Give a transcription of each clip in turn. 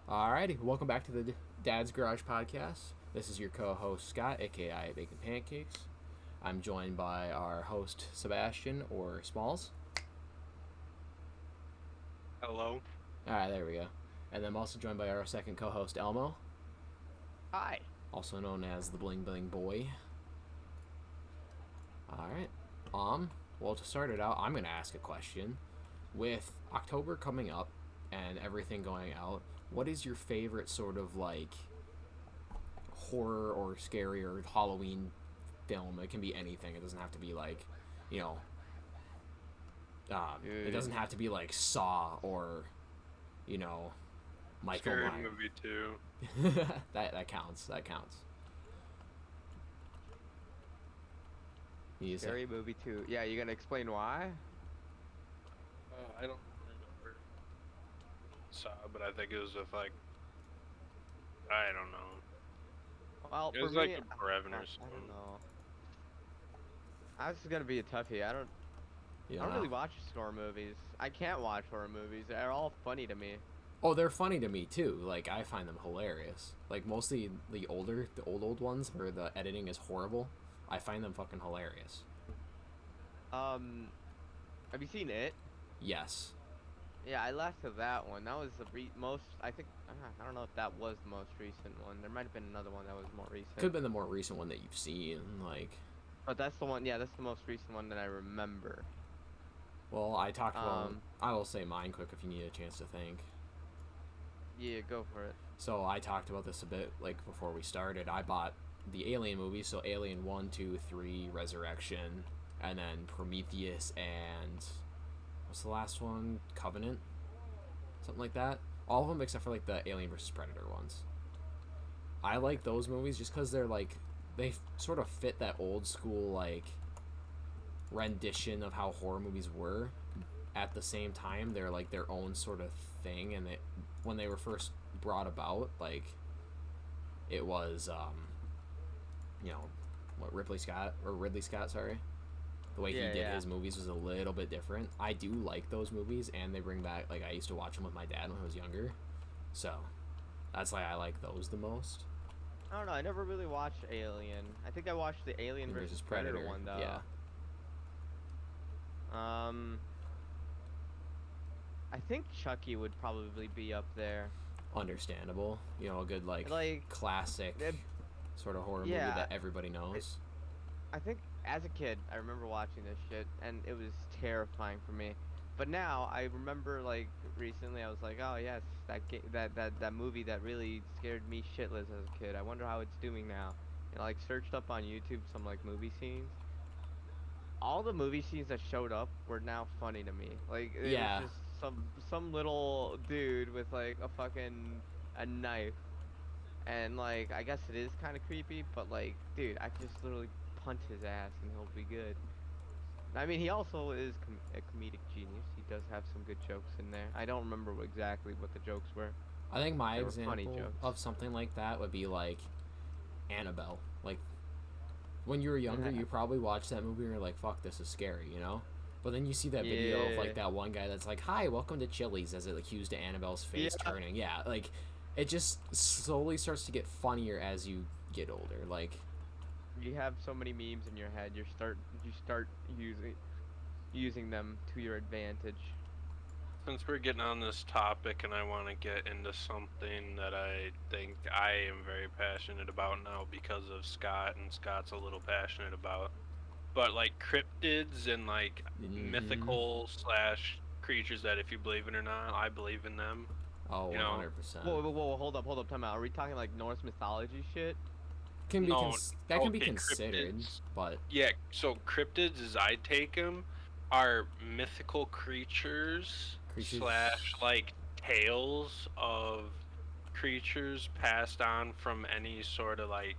Alrighty, welcome back to the Dad's Garage Podcast. This is your co-host Scott, aka Bacon Pancakes. I'm joined by our host Sebastian, or Smalls. Hello. Alright, there we go. And then I'm also joined by our second co-host Elmo, Hi. also known as the Bling Bling Boy. Alright, well, to start it out, I'm gonna ask a question. With October coming up and everything going out, what is your favorite sort of like horror or scary or Halloween film? It can be anything. It doesn't have to be like, you know, it doesn't have to be like Saw or, you know, Michael Scary Myers. movie too. that counts. That counts. Scary movie too. Yeah, you gonna explain why? I don't remember. Saw, but I think it was with like, I don't know. Well, It for was me, like a Revenant or I don't something. know. This is gonna be a toughie. I don't really watch horror movies. I can't watch horror movies. They're all funny to me. Oh, they're funny to me too. Like I find them hilarious. Like mostly the old ones where the editing is horrible. I find them fucking hilarious. Have you seen it? Yes. Yeah, I laughed at that one. That was the most. I think I don't know if that was the most recent one. There might have been another one that was more recent. Could have been the more recent one that you've seen. Like. But that's the one. Yeah, that's the most recent one that I remember. Well, I talked about. I will say mine quick if you need a chance to think. Yeah, go for it. So I talked about this a bit like before we started. I bought the Alien movies, so Alien 1, 2, 3, Resurrection, and then Prometheus and what's the last one? Covenant? Something like that. All of them except for like the Alien vs. Predator ones. I like those movies just because they're like they sort of fit that old school like rendition of how horror movies were. At the same time, they're like their own sort of thing, and when they were first brought about, like it was you know, what Ridley Scott, sorry. The way he did his movies was a little bit different. I do like those movies, and they bring back, like, I used to watch them with my dad when I was younger. So, that's why I like those the most. I don't know. I never really watched Alien. I think I watched the Alien vs. Predator one though. Yeah. I think Chucky would probably be up there. Understandable. You know, a good, like classic sort of horror movie that everybody knows. I think as a kid, I remember watching this shit, and it was terrifying for me. But now, I remember, like, recently, I was like, oh, yes, that movie that really scared me shitless as a kid. I wonder how it's doing now. And I, like, searched up on YouTube some, like, movie scenes. All the movie scenes that showed up were now funny to me. Like, it was just some little dude with, like, a knife. And, like, I guess it is kind of creepy, but, like, dude, I could just literally punch his ass and he'll be good. I mean, he also is a comedic genius. He does have some good jokes in there. I don't remember exactly what the jokes were. I think my example of something like that would be, like, Annabelle. Like, when you were younger, you probably watched that movie and you're like, fuck, this is scary, you know? But then you see that video of, like, that one guy that's like, hi, welcome to Chili's, as it, like, cues to Annabelle's face turning. Yeah, like, it just slowly starts to get funnier as you get older. Like, you have so many memes in your head, you start using them to your advantage. Since we're getting on this topic and I want to get into something that I think I am very passionate about now because of Scott, and Scott's a little passionate about, but like cryptids and like mythical / creatures that, if you believe it or not, I believe in them. Oh, 100%. Whoa, hold up, time out. Are we talking like Norse mythology shit? Can be considered, cryptids. But yeah, so cryptids, as I take them, are mythical creatures / like tales of creatures passed on from any sort of like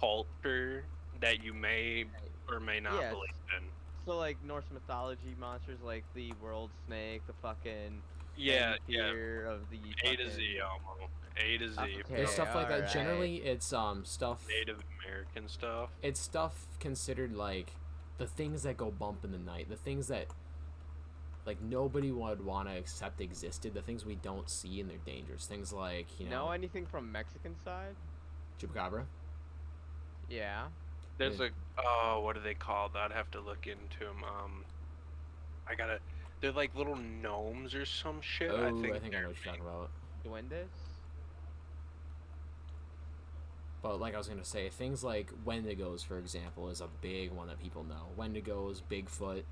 culture that you may or may not believe in. So like Norse mythology monsters like the world snake, the fucking of the A to Z almost. A to Z. Okay, there's stuff like that. Generally, it's stuff. Native American stuff. It's stuff considered like the things that go bump in the night, the things that like nobody would want to accept existed. The things we don't see and they're dangerous. Things like Know anything from Mexican side? chupacabra. Yeah. There's what are they called? I'd have to look into them. They're like little gnomes or some shit. Oh, I think I know what you're talking about. Duendes? But like I was gonna say, things like Wendigos, for example, is a big one that people know. Wendigos, Bigfoot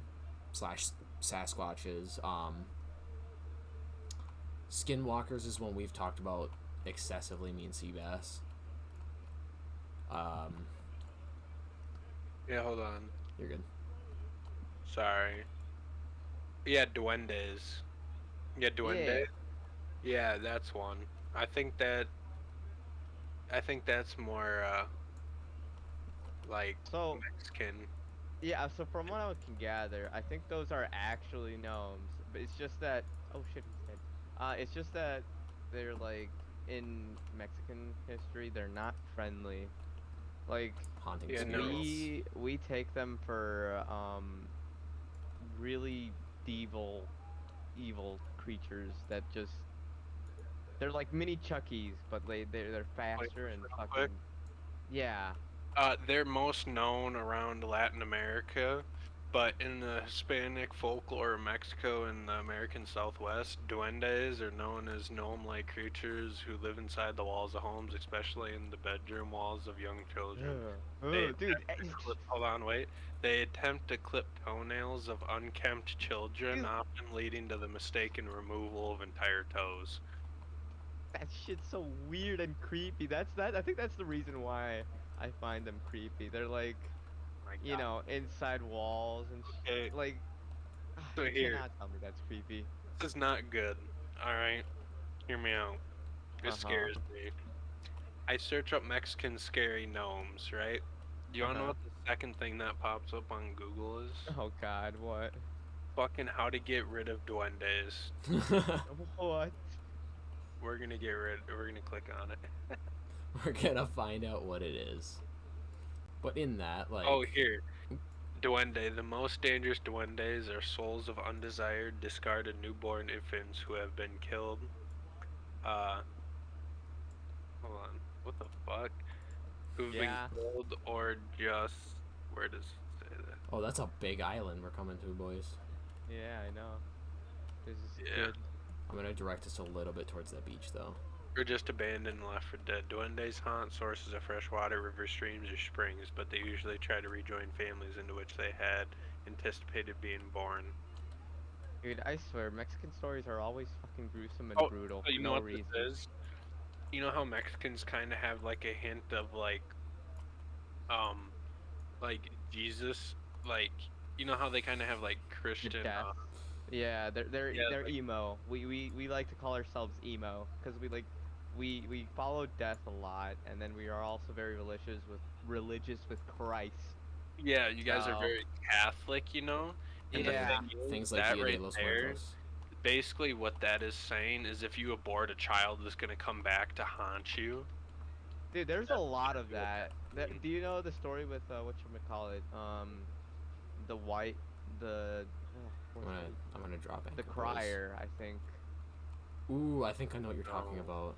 / Sasquatches. Skinwalkers is one we've talked about excessively. Me and Seabass. Yeah, hold on. You're good. Sorry. Yeah, duendes. Yeah, duende. Yeah, that's one. I think that's more like So Mexican. yeah, so from what I can gather, I think those are actually gnomes, but it's just that oh shit, he's dead. It's just that they're like in Mexican history, they're not friendly. Like Haunting Yeah, no. spirits. we take them for really evil creatures that just they're like mini Chuckies, but they're faster and real fucking quick. yeah. They're most known around Latin America, but in the Hispanic folklore of Mexico and the American Southwest, duendes are known as gnome-like creatures who live inside the walls of homes, especially in the bedroom walls of young children. They Ugh, dude, Hold on, wait. They attempt to clip toenails of unkempt children, Dude. often leading to the mistaken removal of entire toes. that shit's so weird and creepy. I think that's the reason why I find them creepy. They're like, My you God. know, inside walls and Okay, like so you here, cannot tell me that's creepy. this is not good. All right, hear me out. It Uh-huh. scares me. I search up Mexican scary gnomes, right? Do you wanna know Uh-huh. what the second thing that pops up on Google is? Oh god, what? Fucking how to get rid of duendes. What? We're gonna click on it. We're gonna find out what it is. But in that, like, Oh, here. Duende. The most dangerous duendes are souls of undesired, discarded newborn infants who have been killed. Hold on. What the fuck? Who've Yeah. been killed or just. Where does it say that? oh, that's a big island we're coming to, boys. Yeah, I know. This is Yeah. good. I'm gonna direct us a little bit towards that beach, though. Or just abandoned and left for dead. Duendes haunt sources of fresh water, rivers, streams, or springs, but they usually try to rejoin families into which they had anticipated being born. Dude, I swear, Mexican stories are always fucking gruesome and Oh, brutal so you for know no what reason. this is? You know how Mexicans kind of have like a hint of like Jesus, like you know how they kind of have like Christian. Death. Yeah, Yeah, they're like- emo. We like to call ourselves emo because we follow death a lot, and then we are also very religious with Christ. Yeah, you guys are So- very Catholic, you know. And Yeah. the thing is, Things like that Dia de right los there, Muertos. basically what that is saying is if you abort a child that's gonna come back to haunt you. Dude, there's a lot of that. means. Do you know the story with whatchamacallit? The white the what was it? I'm gonna drop it. The crier, I think. Ooh, I think I know what you're talking No. about.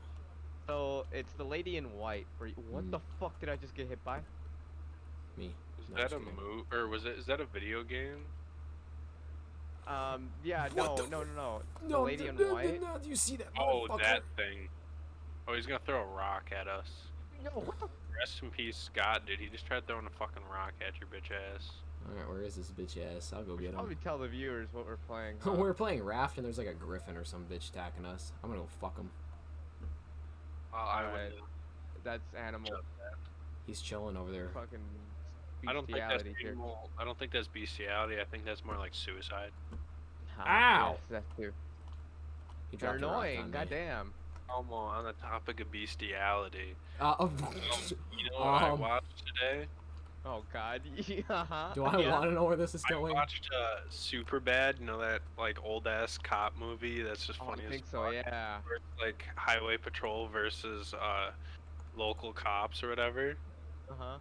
So it's the lady in white. What Mm. the fuck did I just get hit by? Me. Is No, that just a kidding. move or is that a video game? Yeah, What the no. The No, lady in no, white. no, do you see that Oh, motherfucker? that thing. Oh, he's gonna throw a rock at us. No, what the? Rest in peace, Scott, dude. He just tried throwing a fucking rock at your bitch ass. Alright, where is this bitch ass? I'll go get Probably him. tell the viewers what we're playing. Huh? We're playing Raft and there's like a griffin or some bitch attacking us. I'm gonna go fuck him. I Alright. would. That's animal He's chilling over there. fucking I don't think that's bestiality here. animal. I don't think that's bestiality. I think that's more like suicide. Ow! Yes, that's true. He They're dropped a rock annoying. on me. Goddamn. Almost on the topic of bestiality. You know what I watched today? Oh God. Yeah. Do I want to know where this is I going? watched Superbad. You know that like old ass cop movie that's just Oh, funny I as think so. fuck? Yeah. Where it's, like highway patrol versus local cops or whatever. Uh huh.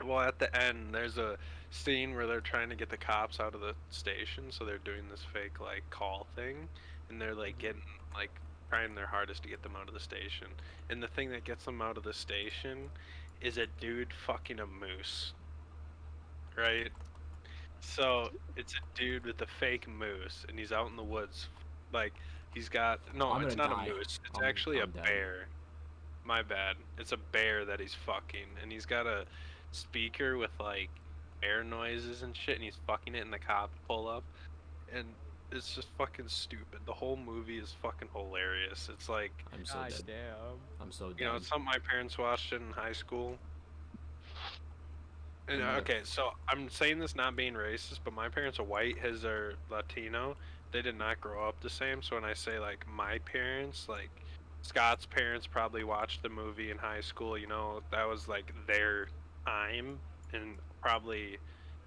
Well, at the end, there's a scene where they're trying to get the cops out of the station, so they're doing this fake like call thing, and they're like getting like trying their hardest to get them out of the station. And the thing that gets them out of the station is a dude fucking a moose, right? So it's a dude with a fake moose, and he's out in the woods, like he's got no, I'm it's gonna not die. a moose. It's I'm actually a dead. bear. My bad. It's a bear that he's fucking, and he's got a speaker with like air noises and shit, and he's fucking it, and the cops pull up, and it's just fucking stupid. The whole movie is fucking hilarious. It's like, I'm so God dead. damn. I'm so dead. you know, it's something my parents watched in high school. And I'm gonna- okay, so I'm saying this not being racist, but my parents are white, his are Latino. They did not grow up the same, so when I say like my parents, like Scott's parents probably watched the movie in high school, you know, that was like their time, and probably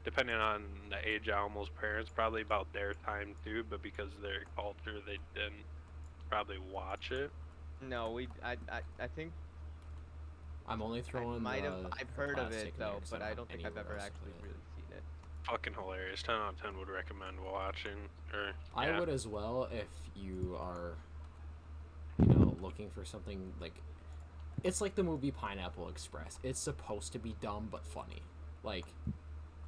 depending on the age of Almo's parents, probably about their time too, but because of their culture, they didn't probably watch it. No, I think I'm only throwing. I've heard of it plastic in there though, 'cause but I have don't think I've anywhere ever else to actually put it. really seen it. Fucking hilarious. 10 out of 10 would recommend watching. Or I yeah. would as well if you are, you know, looking for something like. It's like the movie Pineapple Express. It's supposed to be dumb but funny. Like,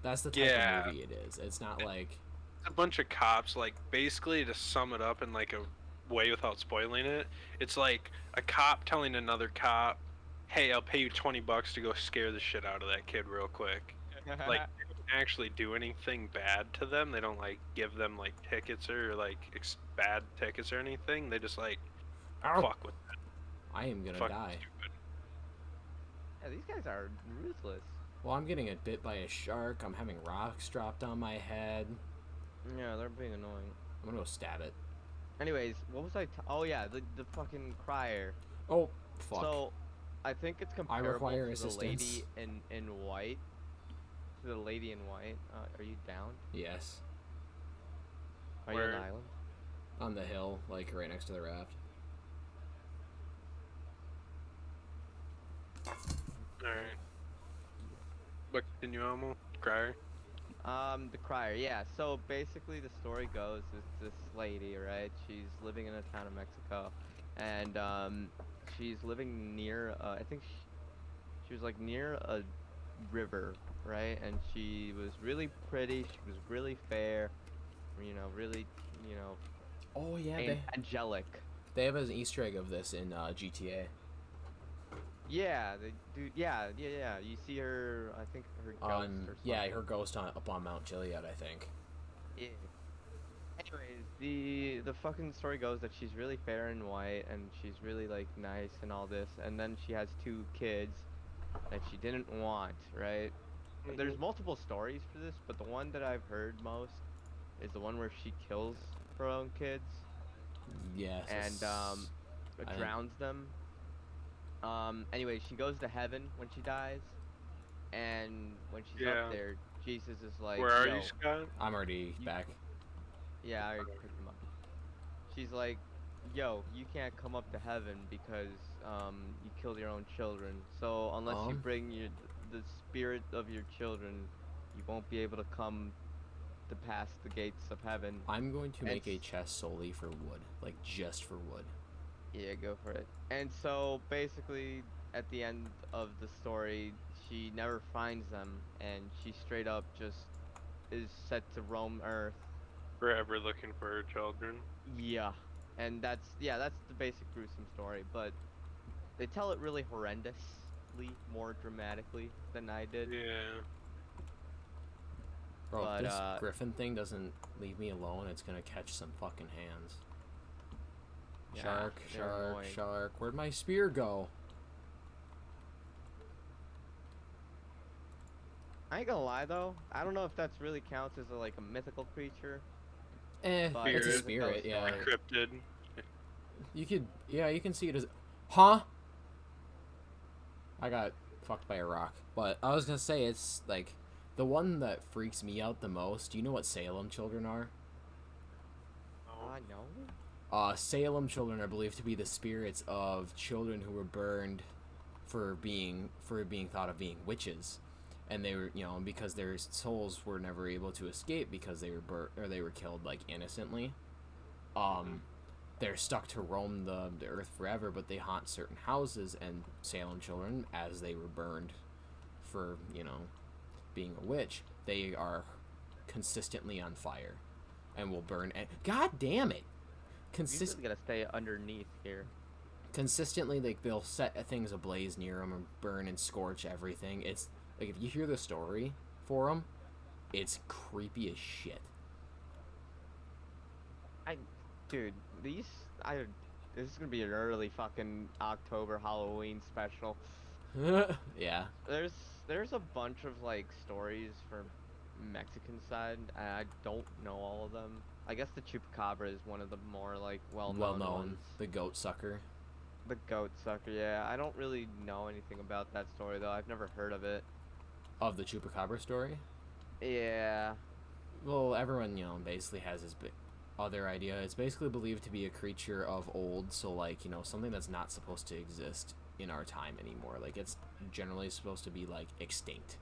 that's the type Yeah. of movie it is. It's not like. A bunch of cops, like basically to sum it up in like a way without spoiling it, it's like a cop telling another cop, hey, I'll pay you $20 to go scare the shit out of that kid real quick. Like they don't actually do anything bad to them. They don't like give them like tickets or like bad tickets or anything. They just like Ow! fuck with them. I am gonna Fucking die. stupid. Yeah, these guys are ruthless. Well, I'm getting bit by a shark. I'm having rocks dropped on my head. Yeah, they're being annoying. I'm gonna go stab it. Anyways, what was oh yeah, the fucking crier. Oh, fuck. So, I think it's comparable require to assistance. the lady in white. To the lady in white. Are you down? Yes. Are you on Where? the island? On the hill, like right next to the raft. Alright. But continue, Almo. Crier. The crier, yeah. So basically, the story goes is this lady, right? She's living in a town in Mexico, and she's living near. I think she was like near a river, right? And she was really pretty. She was really fair. You know, really, you know, Oh yeah, angelic. they have an Easter egg of this in GTA. Yeah, they do. Yeah. You see her. I think her ghost or something. Yeah, her ghost up on Mount Gilead, I think. Yeah. Anyways, the fucking story goes that she's really fair and white, and she's really like nice and all this, and then she has 2 kids that she didn't want, right? There's multiple stories for this, but the one that I've heard most is the one where she kills her own kids Yes. and I drowns them. Anyway, she goes to heaven when she dies, and when she's Yeah. up there, Jesus is like, Where are "Yo, you, Scott? I'm already back. yeah, I already picked him up." She's like, "Yo, you can't come up to heaven because you killed your own children. So unless you bring the spirit of your children, you won't be able to come to pass the gates of heaven." I'm going to make a It's- chest solely for wood, like just for wood. Yeah, go for it. And so basically, at the end of the story, she never finds them, and she straight up just is set to roam Earth. Forever looking for her children. Yeah, and that's the basic gruesome story, but they tell it really horrendously, more dramatically than I did. Yeah. Bro, But, if this griffin thing doesn't leave me alone, it's gonna catch some fucking hands. Yeah, Shark, they're shark, annoying. shark. Where'd my spear go? I ain't gonna lie though, I don't know if that's really counts as like a mythical creature. But It's a Spirit. spirit, yeah. Alright. Cryptid. You can see it as. Huh? I got fucked by a rock. But I was gonna say, it's like the one that freaks me out the most. Do you know what Salem Children are? Oh. No. Salem Children are believed to be the spirits of children who were burned for being thought of being witches. and they were, because their souls were never able to escape because they were killed like innocently. They're stuck to roam the earth forever, but they haunt certain houses, and Salem Children, as they were burned for, being a witch, they are consistently on fire and will burn. God damn it! You just gotta stay underneath here. Consistently, like, they'll set things ablaze near them and burn and scorch everything. It's like, if you hear the story for them, it's creepy as shit. Dude, this is gonna be an early fucking October Halloween special. Yeah. There's a bunch of like stories for Mexican side, and I don't know all of them. I guess the chupacabra is one of the more like well-known ones. The goat sucker. The goat sucker, yeah. I don't really know anything about that story though. I've never heard of it. Of the chupacabra story? Yeah. Well, everyone, basically has his other idea. It's basically believed to be a creature of old, so like, something that's not supposed to exist in our time anymore. Like, it's generally supposed to be like extinct.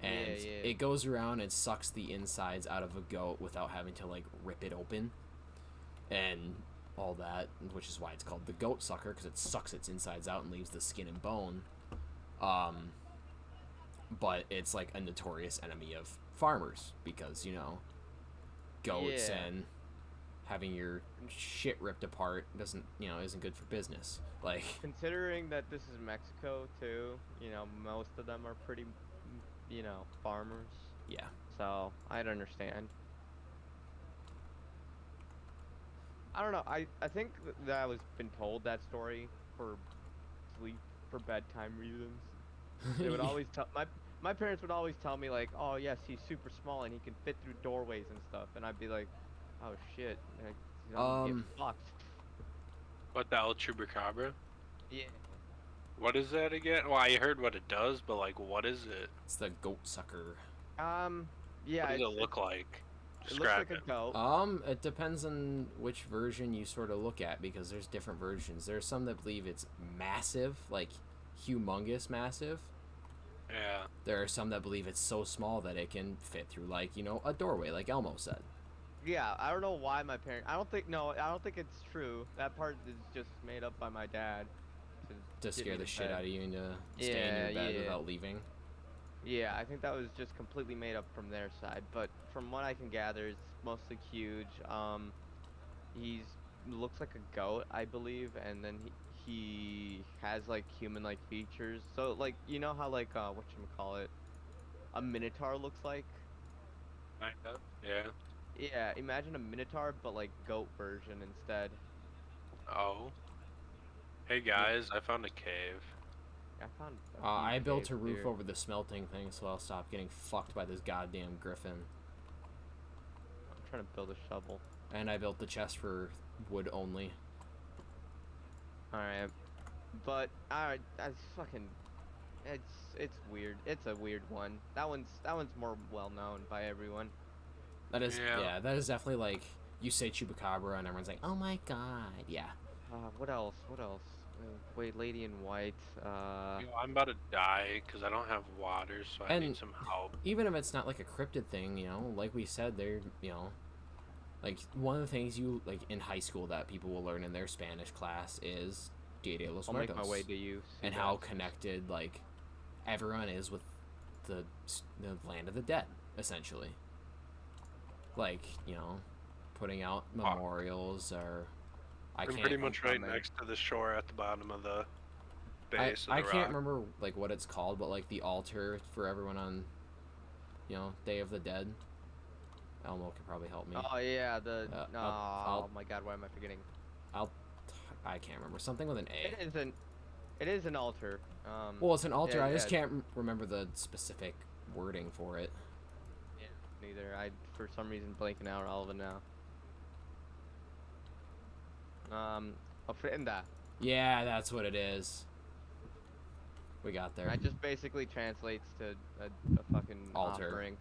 And it goes around and sucks the insides out of a goat without having to like rip it open and all that, which is why it's called the goat sucker, because it sucks its insides out and leaves the skin and bone. But it's like a notorious enemy of farmers because, goats and having your shit ripped apart isn't good for business. Like, considering that this is Mexico too, most of them are pretty, farmers. Yeah. So I'd understand. I don't know. I think that I was been told that story for bedtime reasons. They would always tell my parents would always tell me like, oh yes, he's super small and he can fit through doorways and stuff, and I'd be like, oh shit, get fucked. What, the El Chupacabra? Yeah. What is that again? Well, I heard what it does, but like, what is it? It's the goat sucker. Yeah. What does it look like? It looks like a goat. It depends on which version you sort of look at, because there's different versions. There's some that believe it's massive, like humongous massive. Yeah. There are some that believe it's so small that it can fit through, like, a doorway, like Elmo said. Yeah, I don't know why my parents. I don't think it's true. That part is just made up by my dad. To scare the shit out of you and to stay in your bed without leaving. Yeah, I think that was just completely made up from their side. But from what I can gather, it's mostly huge. He's looks like a goat, I believe, and then he has like human-like features. So like, how like whatchamacallit, a minotaur looks like? Kind of. Yeah. Yeah, imagine a minotaur but like goat version instead. Oh. Hey guys, I found a cave. I found I built a roof here. over the smelting thing, so I'll stop getting fucked by this goddamn griffin. I'm trying to build a shovel. And I built the chest for wood only. Alright. But alright, that's fucking it's weird. It's a weird one. That one's more well known by everyone. That is that is definitely like, you say chupacabra and everyone's like, oh my god, yeah. What else? Wait, Lady in White. I'm about to die because I don't have water, so I need some help. Even if it's not like a cryptid thing, like we said, they're, like, one of the things like in high school that people will learn in their Spanish class is Dia de los Muertos. I'll make my way to you. And how connected, like, everyone is with the land of the dead, essentially. Like, putting out memorials or... I'm pretty much right next to the shore at the bottom of the base of the I rock. can't remember, like, what it's called, but, like, the altar for everyone on, Day of the Dead. Elmo can probably help me. Oh, yeah, oh my god, why am I forgetting? I can't remember. Something with an A. It is an altar. Well, it's an altar. Yeah, I just can't remember the specific wording for it. Yeah, neither. I, for some reason, blanking out all of it now. Ofrenda. Yeah, that's what it is. We got there. That just basically translates to a fucking offering.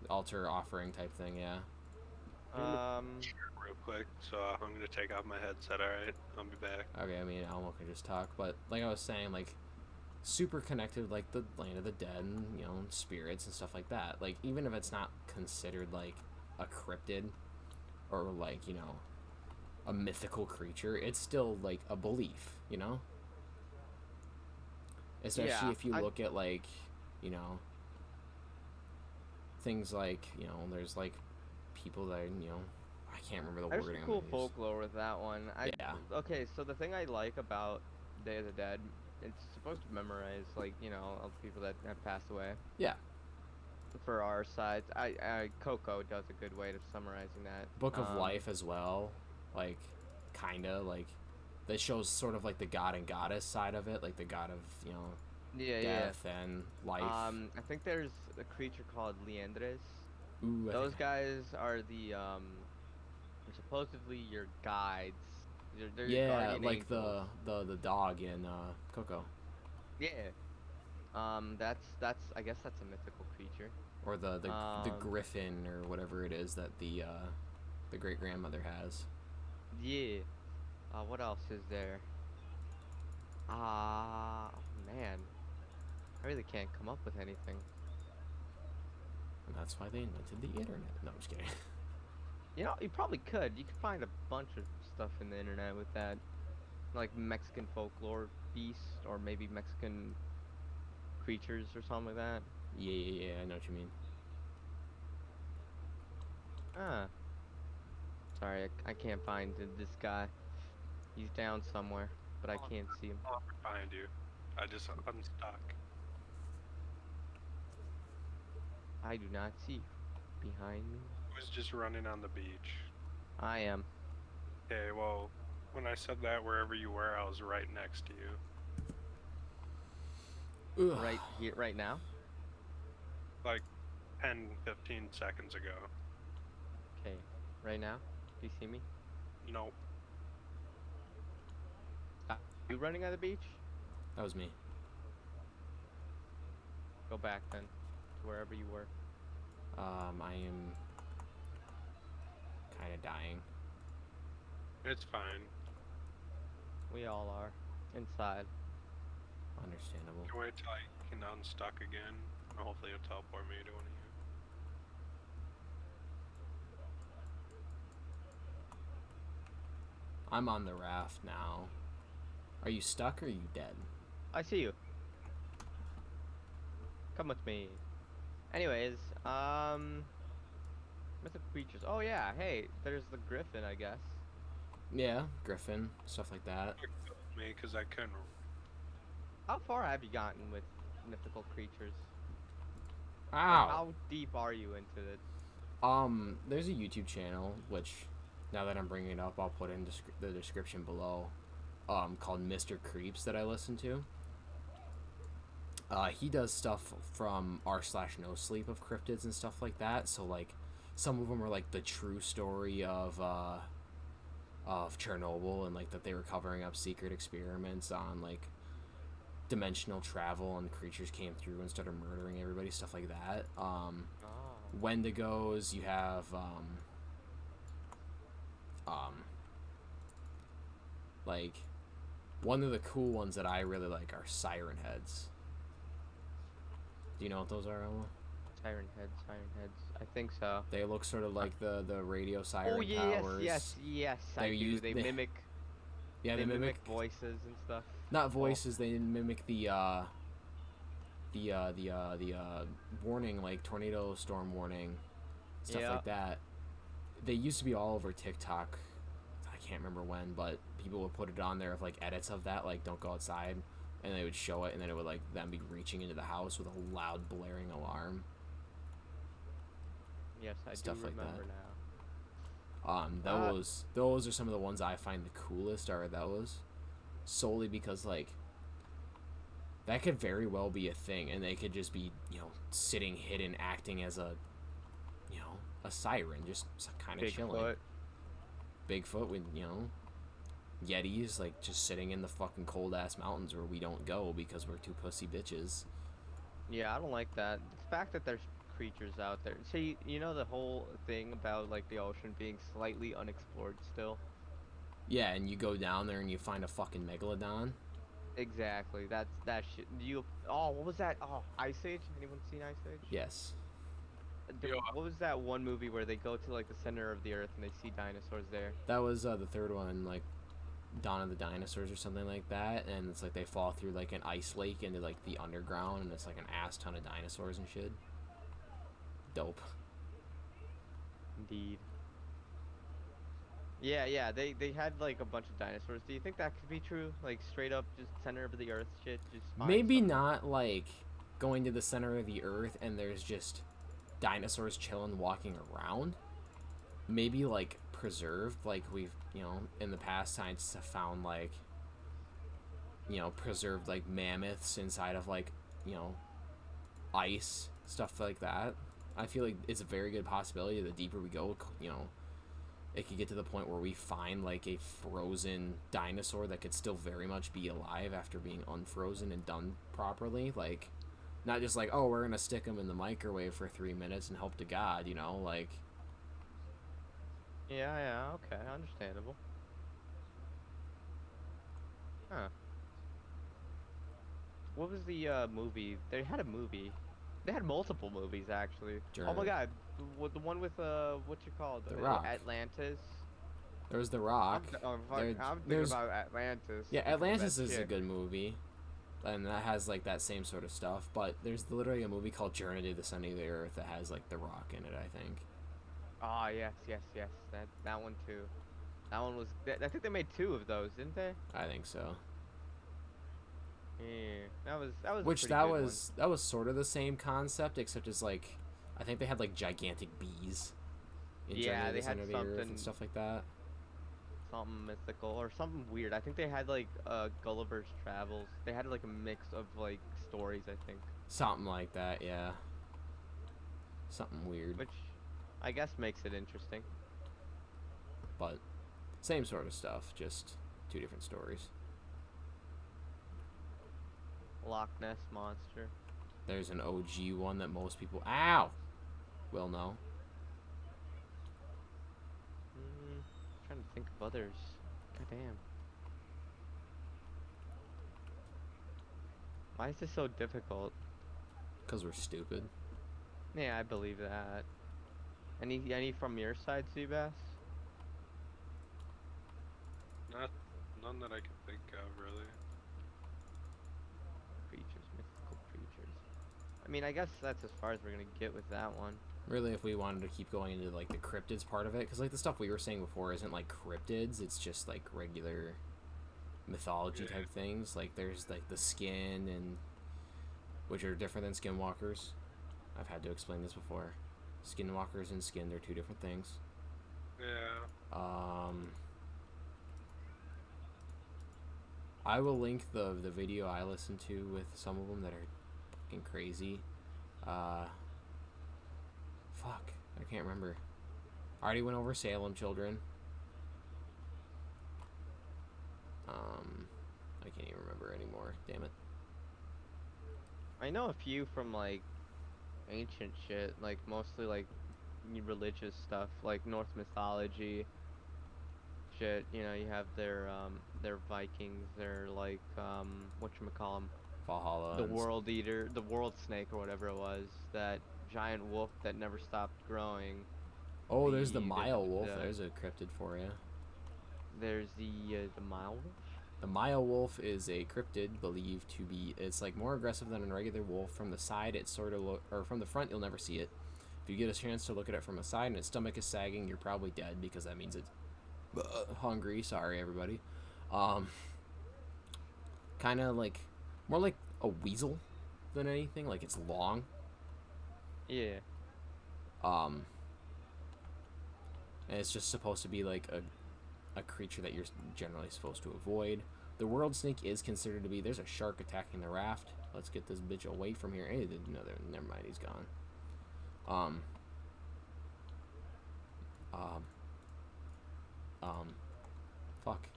Altar offering type thing, yeah. Real quick, so I'm gonna take off my headset, alright? I'll be back. Okay, I mean, Elmo can just talk, but like I was saying, like, super connected with, like, the land of the dead and, you know, spirits and stuff like that. Like, even if it's not considered, like, a cryptid or, like, you know, a mythical creature, it's still, like, a belief, you know? Especially if you look at, like, you know, things like, you know, there's, like, people that, you know, I can't remember the There's wording. some cool folklore with that one. Yeah. Okay, so the thing I like about Day of the Dead, it's supposed to memorize, like, you know, all the people that have passed away. Yeah. For our sides, Coco does a good way of summarizing that. Book of Life as well, like, kinda, like, that shows sort of, like, the god and goddess side of it, like, the god of, you know, death and life. I think there's a creature called Liendres. Ooh, Those guys are they're supposedly your guides. They're your guardian like angels. the dog in Coco. Yeah. That's I guess that's a mythical creature. Or the griffin or whatever it is that the great grandmother has. Yeah. What else is there? Man. I really can't come up with anything. And that's why they invented the internet. No, I'm just kidding. You know, you probably could. You could find a bunch of stuff in the internet with that. Like Mexican folklore beasts, or maybe Mexican creatures or something like that. Yeah, I know what you mean. Sorry, I can't find this guy. He's down somewhere, but I can't see him. I'll find you. I just unstuck. I do not see you. Behind me? I was just running on the beach. I am. Okay, well, when I said that, wherever you were, I was right next to you. Ugh. Right here, right now? Like 10, 15 seconds ago. Okay, right now? Do you see me? Nope. You running on the beach? That was me. Go back then, to wherever you were. I am kind of dying. It's fine. We all are. Inside. Understandable. You wait till I can unstuck again. And hopefully it'll teleport me to one of you. I'm on the raft now. Are you stuck or are you dead? I see you. Come with me. Anyways, mythical creatures. Oh yeah, hey, there's the griffin, I guess. Yeah, griffin, stuff like that. It killed me because I couldn't. How far have you gotten with mythical creatures? Ow! Like, how deep are you into it? There's a YouTube channel, which, now that I'm bringing it up, I'll put in the description below, called Mr. Creeps that I listen to. He does stuff from r/no sleep of cryptids and stuff like that. So, like, some of them are, like, the true story of Chernobyl, and, like, that they were covering up secret experiments on, like, dimensional travel, and creatures came through and started murdering everybody, stuff like that. Wendigos, you have, like, one of the cool ones that I really like are Siren Heads. Do you know what those are, Elmo? Siren Heads. I think so. They look sort of like the radio siren towers. Yes, I do. They mimic. Yeah, they mimic voices and stuff. Not voices. They mimic the warning, like tornado storm warning, stuff like that. They used to be all over TikTok. I can't remember when, but people would put it on there of like edits of that, like don't go outside, and they would show it, and then it would like them be reaching into the house with a loud blaring alarm. Yes, I Stuff do like remember that. now. Those are some of the ones I find the coolest are those, solely because like that could very well be a thing, and they could just be, you know, sitting hidden acting as a, you know, a siren, just kind of chilling. Bigfoot with, you know, Yetis, like just sitting in the fucking cold ass mountains where we don't go because we're two pussy bitches. Yeah, I don't like that. The fact that there's creatures out there. See, you know the whole thing about like the ocean being slightly unexplored still? Yeah, and you go down there and you find a fucking megalodon. Exactly. That's that shit. You. Oh, what was that? Oh, Ice Age. Anyone seen Ice Age? Yes. Yo, What was that one movie where they go to like the center of the earth and they see dinosaurs there? That was the third one, like Dawn of the Dinosaurs or something like that, and it's like they fall through like an ice lake into like the underground, and it's like an ass ton of dinosaurs and shit. Dope. Indeed. Yeah, yeah. They had like a bunch of dinosaurs. Do you think that could be true? Like straight up, just center of the earth shit. Just find Maybe some. not like going to the center of the earth and there's just dinosaurs chilling, walking around. Maybe like preserved, like we've, in the past scientists have found like, preserved like mammoths inside of like, ice, stuff like that. I feel like it's a very good possibility. The deeper we go, it could get to the point where we find like a frozen dinosaur that could still very much be alive after being unfrozen and done properly. Like, not just like, oh, we're gonna stick them in the microwave for 3 minutes and hope to God, like. Yeah, yeah. Okay, understandable. Huh. What was the movie? They had a movie. They had multiple movies actually. Oh my Journey. God, the one with what you call it? The Rock. Atlantis. There's The Rock. I'm thinking There's about Atlantis. Yeah, because of Atlantis that is a chick. good movie, and that has like that same sort of stuff. But there's literally a movie called Journey to the Center of the Earth that has like The Rock in it, I think. Ah, yes, yes, yes. That one too. That one was. I think they made two of those, didn't they? I think so. Yeah, that was a Which pretty that good was sort of the same concept, except it's like, I think they had like gigantic bees in Journey Yeah, to they the had Center of the Earth and something stuff like that. something mythical or something weird. I think they had like Gulliver's Travels. They had like a mix of like stories, I think, Something like that, yeah. Something weird, which I guess makes it interesting. but same sort of stuff, just two different stories. Loch Ness monster. There's an OG one that most people, will know. Trying to think of others. God damn. Why is this so difficult? Because we're stupid. Yeah, I believe that. Any from your side, Seabass? none that I can think of really. Creatures, mythical creatures. I mean, I guess that's as far as we're gonna get with that one. Really, if we wanted to keep going into like the cryptids part of it, because like the stuff we were saying before isn't like cryptids, it's just like regular mythology type things. Like there's like the skin, and which are different than skinwalkers. I've had to explain this before. Skinwalkers and skin, they're two different things. Yeah. I will link the video I listened to with some of them that are fucking crazy. Fuck, I can't remember. I already went over Salem Children. I can't even remember anymore. Damn it. I know a few from like ancient shit, like mostly like religious stuff, like Norse mythology shit. You know, you have their Vikings, their like whatchamacallem, Valhalla. the World Eater, the World Snake or whatever it was, that giant wolf that never stopped growing. Oh, there's the Mile Wolf. There's a cryptid for you. There's the Mile Wolf. The Mile Wolf is a cryptid believed to be. It's like more aggressive than a regular wolf. From the side, it's sort of or from the front, you'll never see it. If you get a chance to look at it from the side and its stomach is sagging, you're probably dead because that means it's hungry. Sorry, everybody. Kind of like more like a weasel than anything. Like it's long. Yeah. And it's just supposed to be like a creature that you're generally supposed to avoid. The world snake is considered to be. There's a shark attacking the raft. Let's get this bitch away from here. Hey, no, never mind. He's gone. Fuck.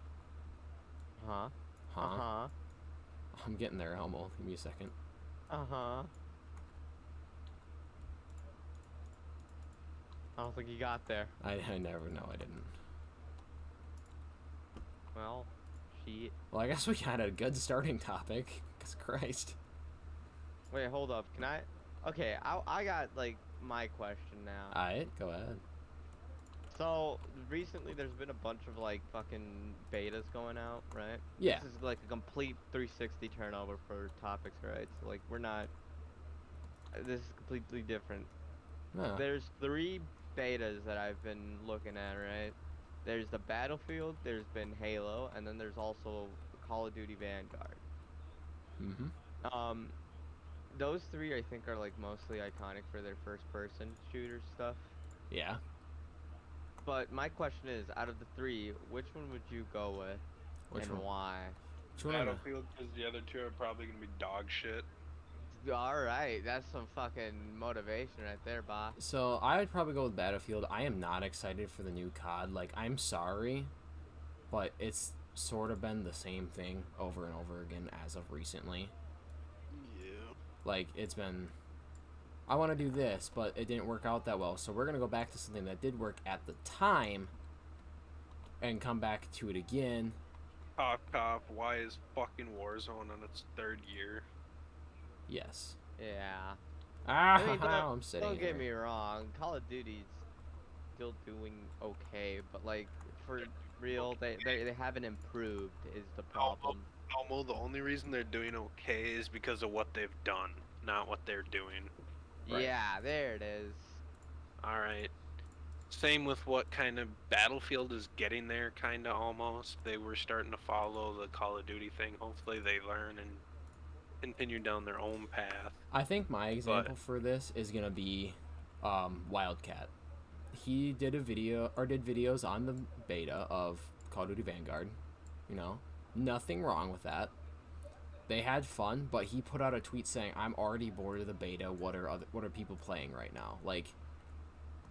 Huh. Huh? I'm getting there, Elmo. Give me a second. I don't think you got there. I never know. I didn't. Well, cheat. Well, I guess we got a good starting topic. 'Cause Christ. Wait, hold up. Can I? Okay, I got like my question now. Alright, go ahead. So recently, there's been a bunch of like fucking betas going out, right? Yeah. This is like a complete 360 turnover for topics, right? So like we're not. This is completely different. Huh. There's 3 betas that I've been looking at, right? There's the Battlefield, there's been Halo, and then there's also Call of Duty Vanguard. Mm-hmm. Um, those 3 I think are like mostly iconic for their first-person shooter stuff. Yeah. But my question is, out of the 3, which one would you go with, Which and one? why? Which one? Battlefield, because the other 2 are probably gonna be dog shit. All right, that's some fucking motivation right there, boss. So I would probably go with Battlefield. I am not excited for the new COD. Like, I'm sorry, but it's sort of been the same thing over and over again as of recently. Yeah. Like, it's been, I want to do this, but it didn't work out that well. So we're gonna go back to something that did work at the time, and come back to it again. Cough, why is fucking Warzone on its 3rd year? Yes. Yeah. Ah, I mean, I'm sitting don't here. get me wrong. Call of Duty's still doing okay, but like for real, they haven't improved is the problem. Almo, the only reason they're doing okay is because of what they've done, not what they're doing. Right. Yeah, there it is. Alright. Same with what kind of Battlefield is getting there, kind of almost. They were starting to follow the Call of Duty thing. Hopefully they learn and continue down their own path. I think my example for this is gonna be Wildcat. He did a video, or did videos on the beta of Call of Duty Vanguard. You know, nothing wrong with that. They had fun, but he put out a tweet saying, "I'm already bored of the beta. What are people playing right now?" Like,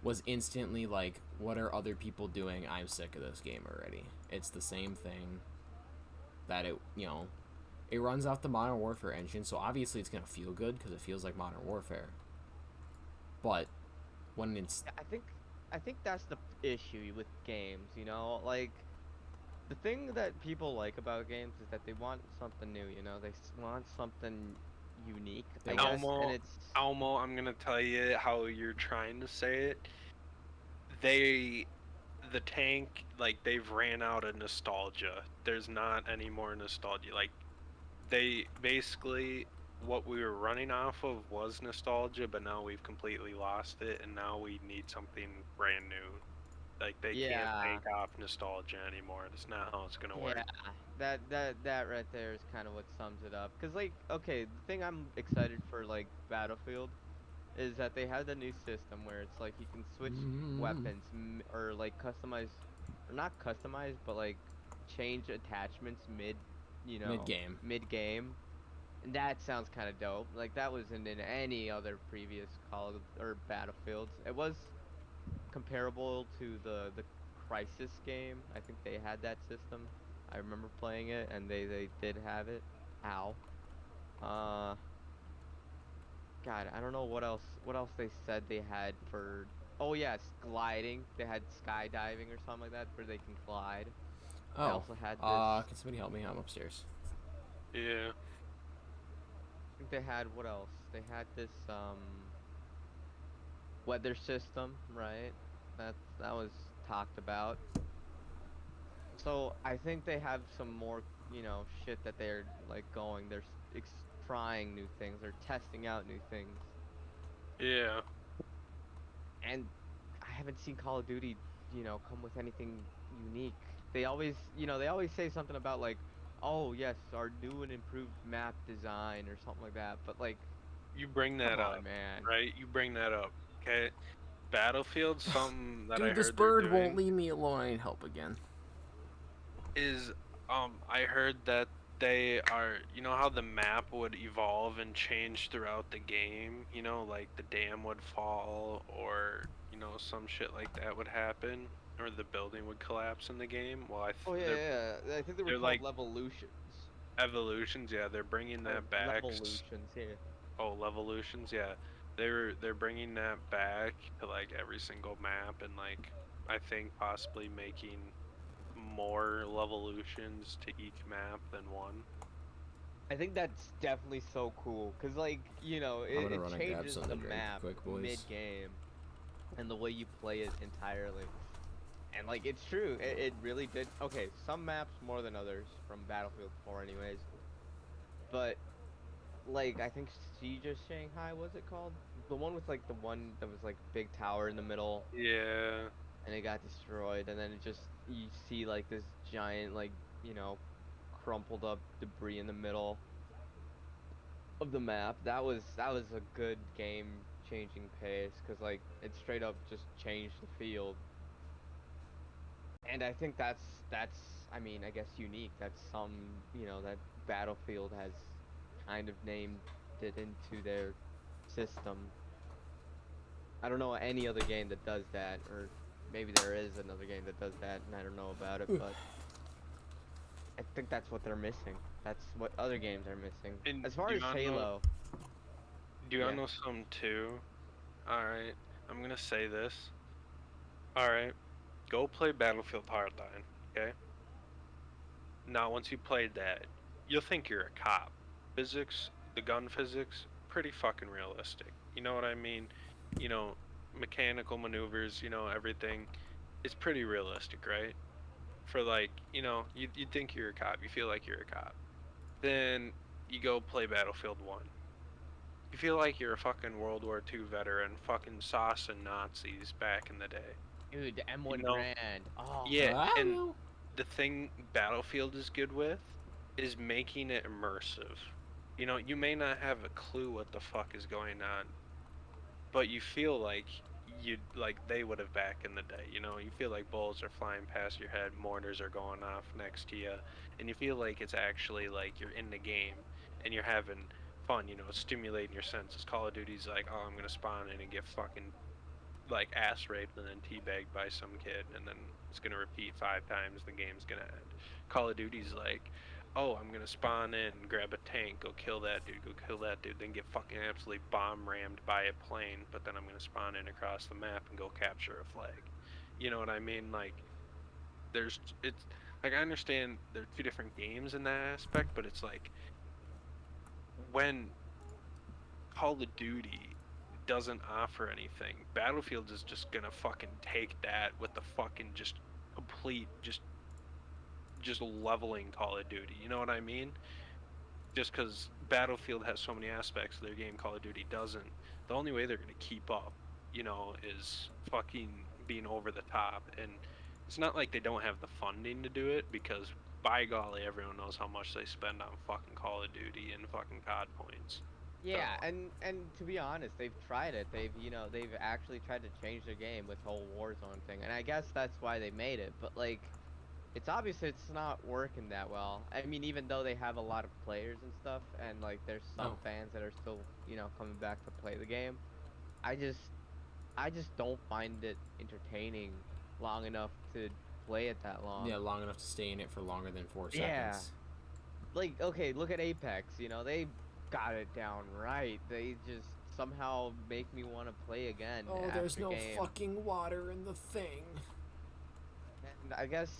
was instantly like, "What are other people doing? I'm sick of this game already." It's the same thing that it runs off the Modern Warfare engine, so obviously it's gonna feel good because it feels like Modern Warfare. But when it's I think that's the issue with games, you know? Like the thing that people like about games is that they want something new, you know? They want something unique, I guess, and it's Almo, I'm gonna tell you how you're trying to say it. The tank, like, they've ran out of nostalgia. There's not any more nostalgia. Like, they basically, what we were running off of was nostalgia, but now we've completely lost it, and now we need something brand new. Like, they can't bank off nostalgia anymore. That's not how it's gonna work. Yeah, that right there is kind of what sums it up. Cause like, okay, the thing I'm excited for like Battlefield is that they have the new system where it's like you can switch weapons or like customize, or not customize, but like change attachments mid-game. Mid-game. And that sounds kind of dope. Like that wasn't in any other previous Call of or Battlefields. It was comparable to the Crisis game. I think they had that system. I remember playing it, and they did have it. Ow. God, I don't know what else they said they had for. Oh yes, gliding. They had skydiving or something like that where they can glide. They Oh, also had this. can somebody help me? I'm upstairs. Yeah. I think they had what else? They had this weather system, right? That was talked about. So I think they have some more, shit that they're like going. They're trying new things. They're testing out new things. Yeah. And I haven't seen Call of Duty, come with anything unique. They always, they always say something about like, oh yes, our new and improved map design or something like that. But like, You bring that come up, on, man. right? You bring that up, okay? Battlefield, something that I Dude, heard this they're bird doing won't leave me alone. I need help again. is, I heard that they are, you know how the map would evolve and change throughout the game? You know, like the dam would fall or, some shit like that would happen, or the building would collapse in the game. Well, Oh yeah. I think they were they're called like Levolutions. evolutions, yeah, they're bringing Or that back. Levolutions, yeah. Oh, Levolutions, yeah. They're bringing that back to like every single map, and like I think possibly making more Levolutions to each map than one. I think that's definitely so cool, cause like I'm gonna it run and grab changes something the to drink map quick, boys. mid-game, and the way you play it entirely. And like it's true, it really did. Okay, some maps more than others from Battlefield 4, anyways. But like I think Siege of Shanghai, was it called? The one with like the one that was like big tower in the middle, Yeah. and it got destroyed, and then it just you see like this giant like crumpled up debris in the middle of the map. That was a good game changing pace, because like it straight up just changed the field. And I think that's I mean, I guess unique. That's some that Battlefield has kind of named it into their system. I don't know any other game that does that, or maybe there is another game that does that and I don't know about it, but I think that's what they're missing. That's what other games are missing. And As far do you as wanna know? Halo, Do you yeah. wanna know something too? All right, I'm gonna say this. All right, go play Battlefield Hardline. Okay. Now, once you played that, you'll think you're a cop. Physics, the gun physics, pretty fucking realistic. You know what I mean? You know, mechanical maneuvers, everything is pretty realistic, right? For like, you'd think you're a cop. You feel like you're a cop. Then you go play Battlefield 1. You feel like you're a fucking World War II veteran, fucking saucing Nazis back in the day. Dude, the M1 You know? Grand. Oh, Yeah, and the thing Battlefield is good with is making it immersive. You may not have a clue what the fuck is going on, but you feel like they would have back in the day. You feel like bullets are flying past your head, mortars are going off next to you, and you feel like it's actually like you're in the game and you're having fun. Stimulating your senses. Call of Duty's like, oh, I'm gonna spawn in and get fucking like ass raped and then teabagged by some kid, and then it's gonna repeat 5 times. The game's gonna end. Call of Duty's like, oh, I'm gonna spawn in, grab a tank, go kill that dude, then get fucking absolutely bomb rammed by a plane, but then I'm gonna spawn in across the map and go capture a flag. You know what I mean? Like, it's like I understand there are two different games in that aspect, but it's like when Call of Duty doesn't offer anything, Battlefield is just gonna fucking take that with the fucking just complete just leveling Call of Duty. You know what I mean? Just because Battlefield has so many aspects of their game, Call of Duty doesn't. The only way they're gonna keep up, is fucking being over the top. And it's not like they don't have the funding to do it, because by golly, everyone knows how much they spend on fucking Call of Duty and fucking COD points. yeah, So, and to be honest, they've tried it. They've actually tried to change their game with whole Warzone thing, and I guess that's why they made it. But like, it's obvious it's not working that well. I mean, even though they have a lot of players and stuff, and like there's some Oh. fans that are still coming back to play the game. I just I just don't find it entertaining long enough to play it that long. Yeah, long enough to stay in it for longer than 4 Yeah. seconds. Like, okay, look at Apex, they got it down right. They just somehow make me want to play again Oh, after there's no game. fucking water in the thing. And I guess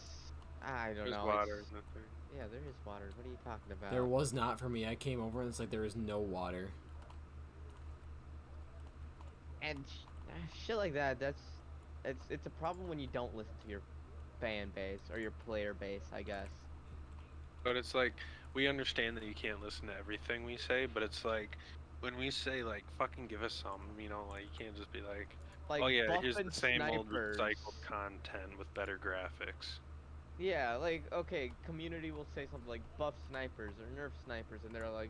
I don't there's know. water It's, in the thing. yeah, there is water. What are you talking about? There was not for me. I came over and it's like there is no water. And shit like that. It's a problem when you don't listen to your fan base or your player base, I guess. But it's like, we understand that you can't listen to everything we say, but it's like, when we say, like, fucking give us some, like, you can't just be like, Like oh yeah, here's buffing the same old snipers. recycled content with better graphics. Yeah, like, okay, community will say something like buff snipers or nerf snipers, and they're like,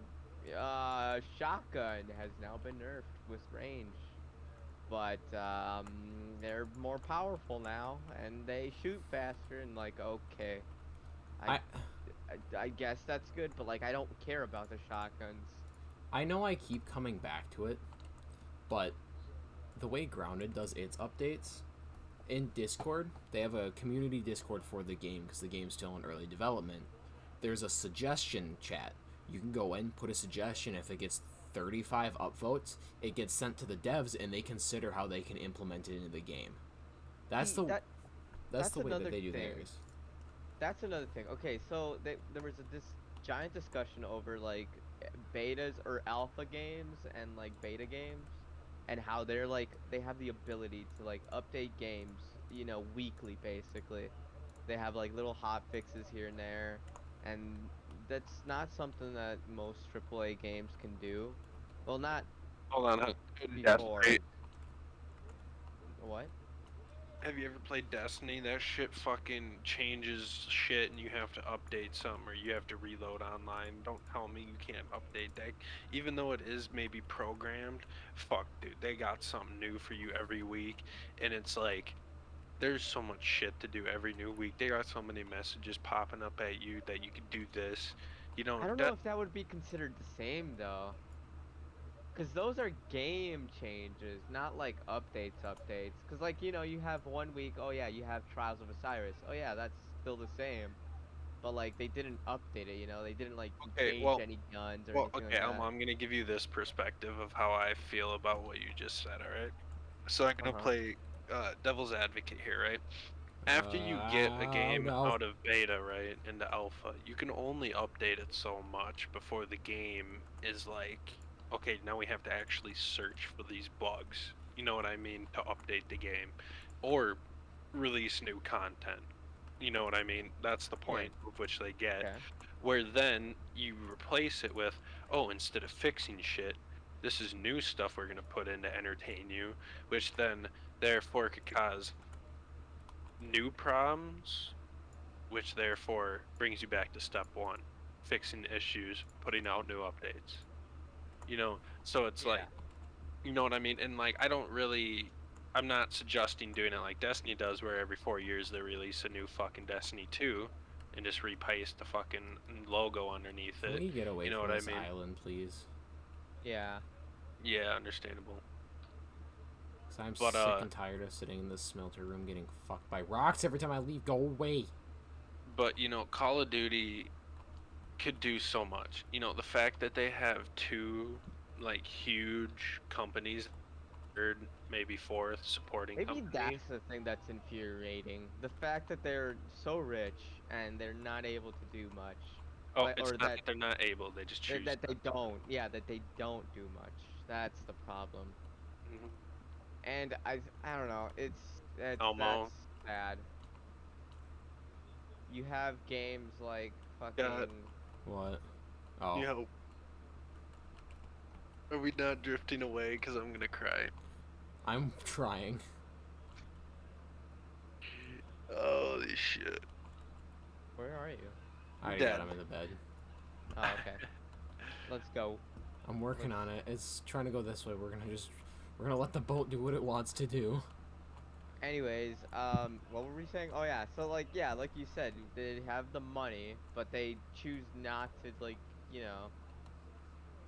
shotgun has now been nerfed with range. But, they're more powerful now, and they shoot faster, and like, okay. I, I I guess that's good, but like, I don't care about the shotguns. I know I keep coming back to it, but the way Grounded does its updates in Discord, they have a community Discord for the game because the game's still in early development. There's a suggestion chat. You can go in, put a suggestion. If it gets 35 upvotes, it gets sent to the devs and they consider how they can implement it into the game. That's See, that's the way that another they do thing. theirs. that's another thing. Okay, so there was this giant discussion over like betas or alpha games and like beta games, and how they're like they have the ability to like update games, weekly basically. They have like little hot fixes here and there, and that's not something that most AAA games can do. Well, not Hold on, that's before. great. What? Have you ever played Destiny? That shit fucking changes shit and you have to update something or you have to reload online. Don't tell me you can't update that. Even though it is maybe programmed, fuck, dude, they got something new for you every week. And it's like, there's so much shit to do every new week. They got so many messages popping up at you that you can do this. You know, I don't know that, if that would be considered the same though. Because those are game changes, not like updates. Because, like, you have one week, oh yeah, you have Trials of Osiris. Oh yeah, that's still the same. But, like, they didn't update it, They didn't, like, okay, change any guns or anything okay, like that. I'm gonna give you this perspective of how I feel about what you just said, alright? So I'm gonna Uh-huh. play devil's advocate here, right? After you get a Oh game no. out of beta, right, into alpha, you can only update it so much before the game is like, okay, now we have to actually search for these bugs. You know what I mean? To update the game. Or release new content. You know what I mean? That's the Yeah, point of which they get. okay. Where then you replace it with, oh, instead of fixing shit, this is new stuff we're going to put in to entertain you, which then therefore could cause new problems, which therefore brings you back to step one, fixing issues, putting out new updates. You know, so it's Yeah. like, you know what I mean? And like, I'm not suggesting doing it like Destiny does, where every 4 years they release a new fucking Destiny 2 and just repaste the fucking logo underneath Can it. we get away You know from what I this mean? island, please? Yeah. Yeah, understandable. Because I'm But sick and tired of sitting in this smelter room getting fucked by rocks every time I leave. Go away. Call of Duty could do so much. You know, the fact that they have two like huge companies, third, maybe fourth supporting Maybe company. that's the thing that's infuriating. The fact that they're so rich and they're not able to do much. Oh, Like, it's or not that that they're not able; they just that, choose that they not. don't. Yeah, that they don't do much. That's the problem. Mhm. And I don't know. That's Elmo sad. You have games like got, fucking. What? Oh. you know, are we not drifting away? Because I'm gonna cry. I'm trying. Holy shit. Where are you? I got Dead. him in the bed. Oh, okay. Let's go. I'm working Let's. on it. It's trying to go this way. We're gonna let the boat do what it wants to do. Anyways, what were we saying? Oh yeah, so like yeah, like you said, they have the money, but they choose not to like, you know,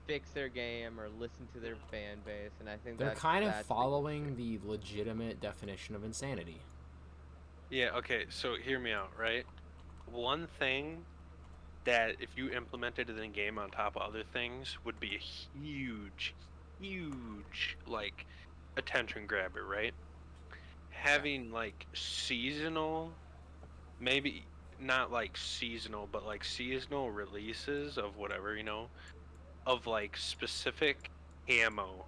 fix their game or listen to their fan base, and I think They're that's kind of that's the issue. following the legitimate definition of insanity. Yeah. Okay. So hear me out, right? One thing that if you implemented it in game on top of other things would be a huge like attention grabber, right? Okay. Having like seasonal, maybe not like seasonal, but like seasonal releases of whatever, of like specific camo,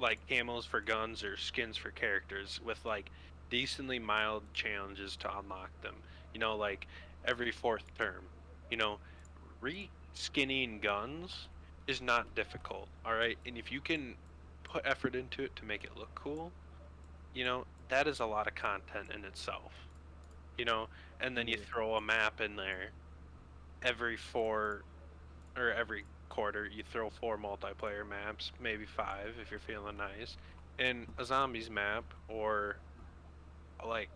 like camos for guns or skins for characters with like decently mild challenges to unlock them. Like every fourth term. You know, reskinning guns is not difficult, all right? And if you can put effort into it to make it look cool, that is a lot of content in itself. You know, and then you Yeah. throw a map in there every four or every quarter, you throw four multiplayer maps, maybe five if you're feeling nice, and a zombies map or like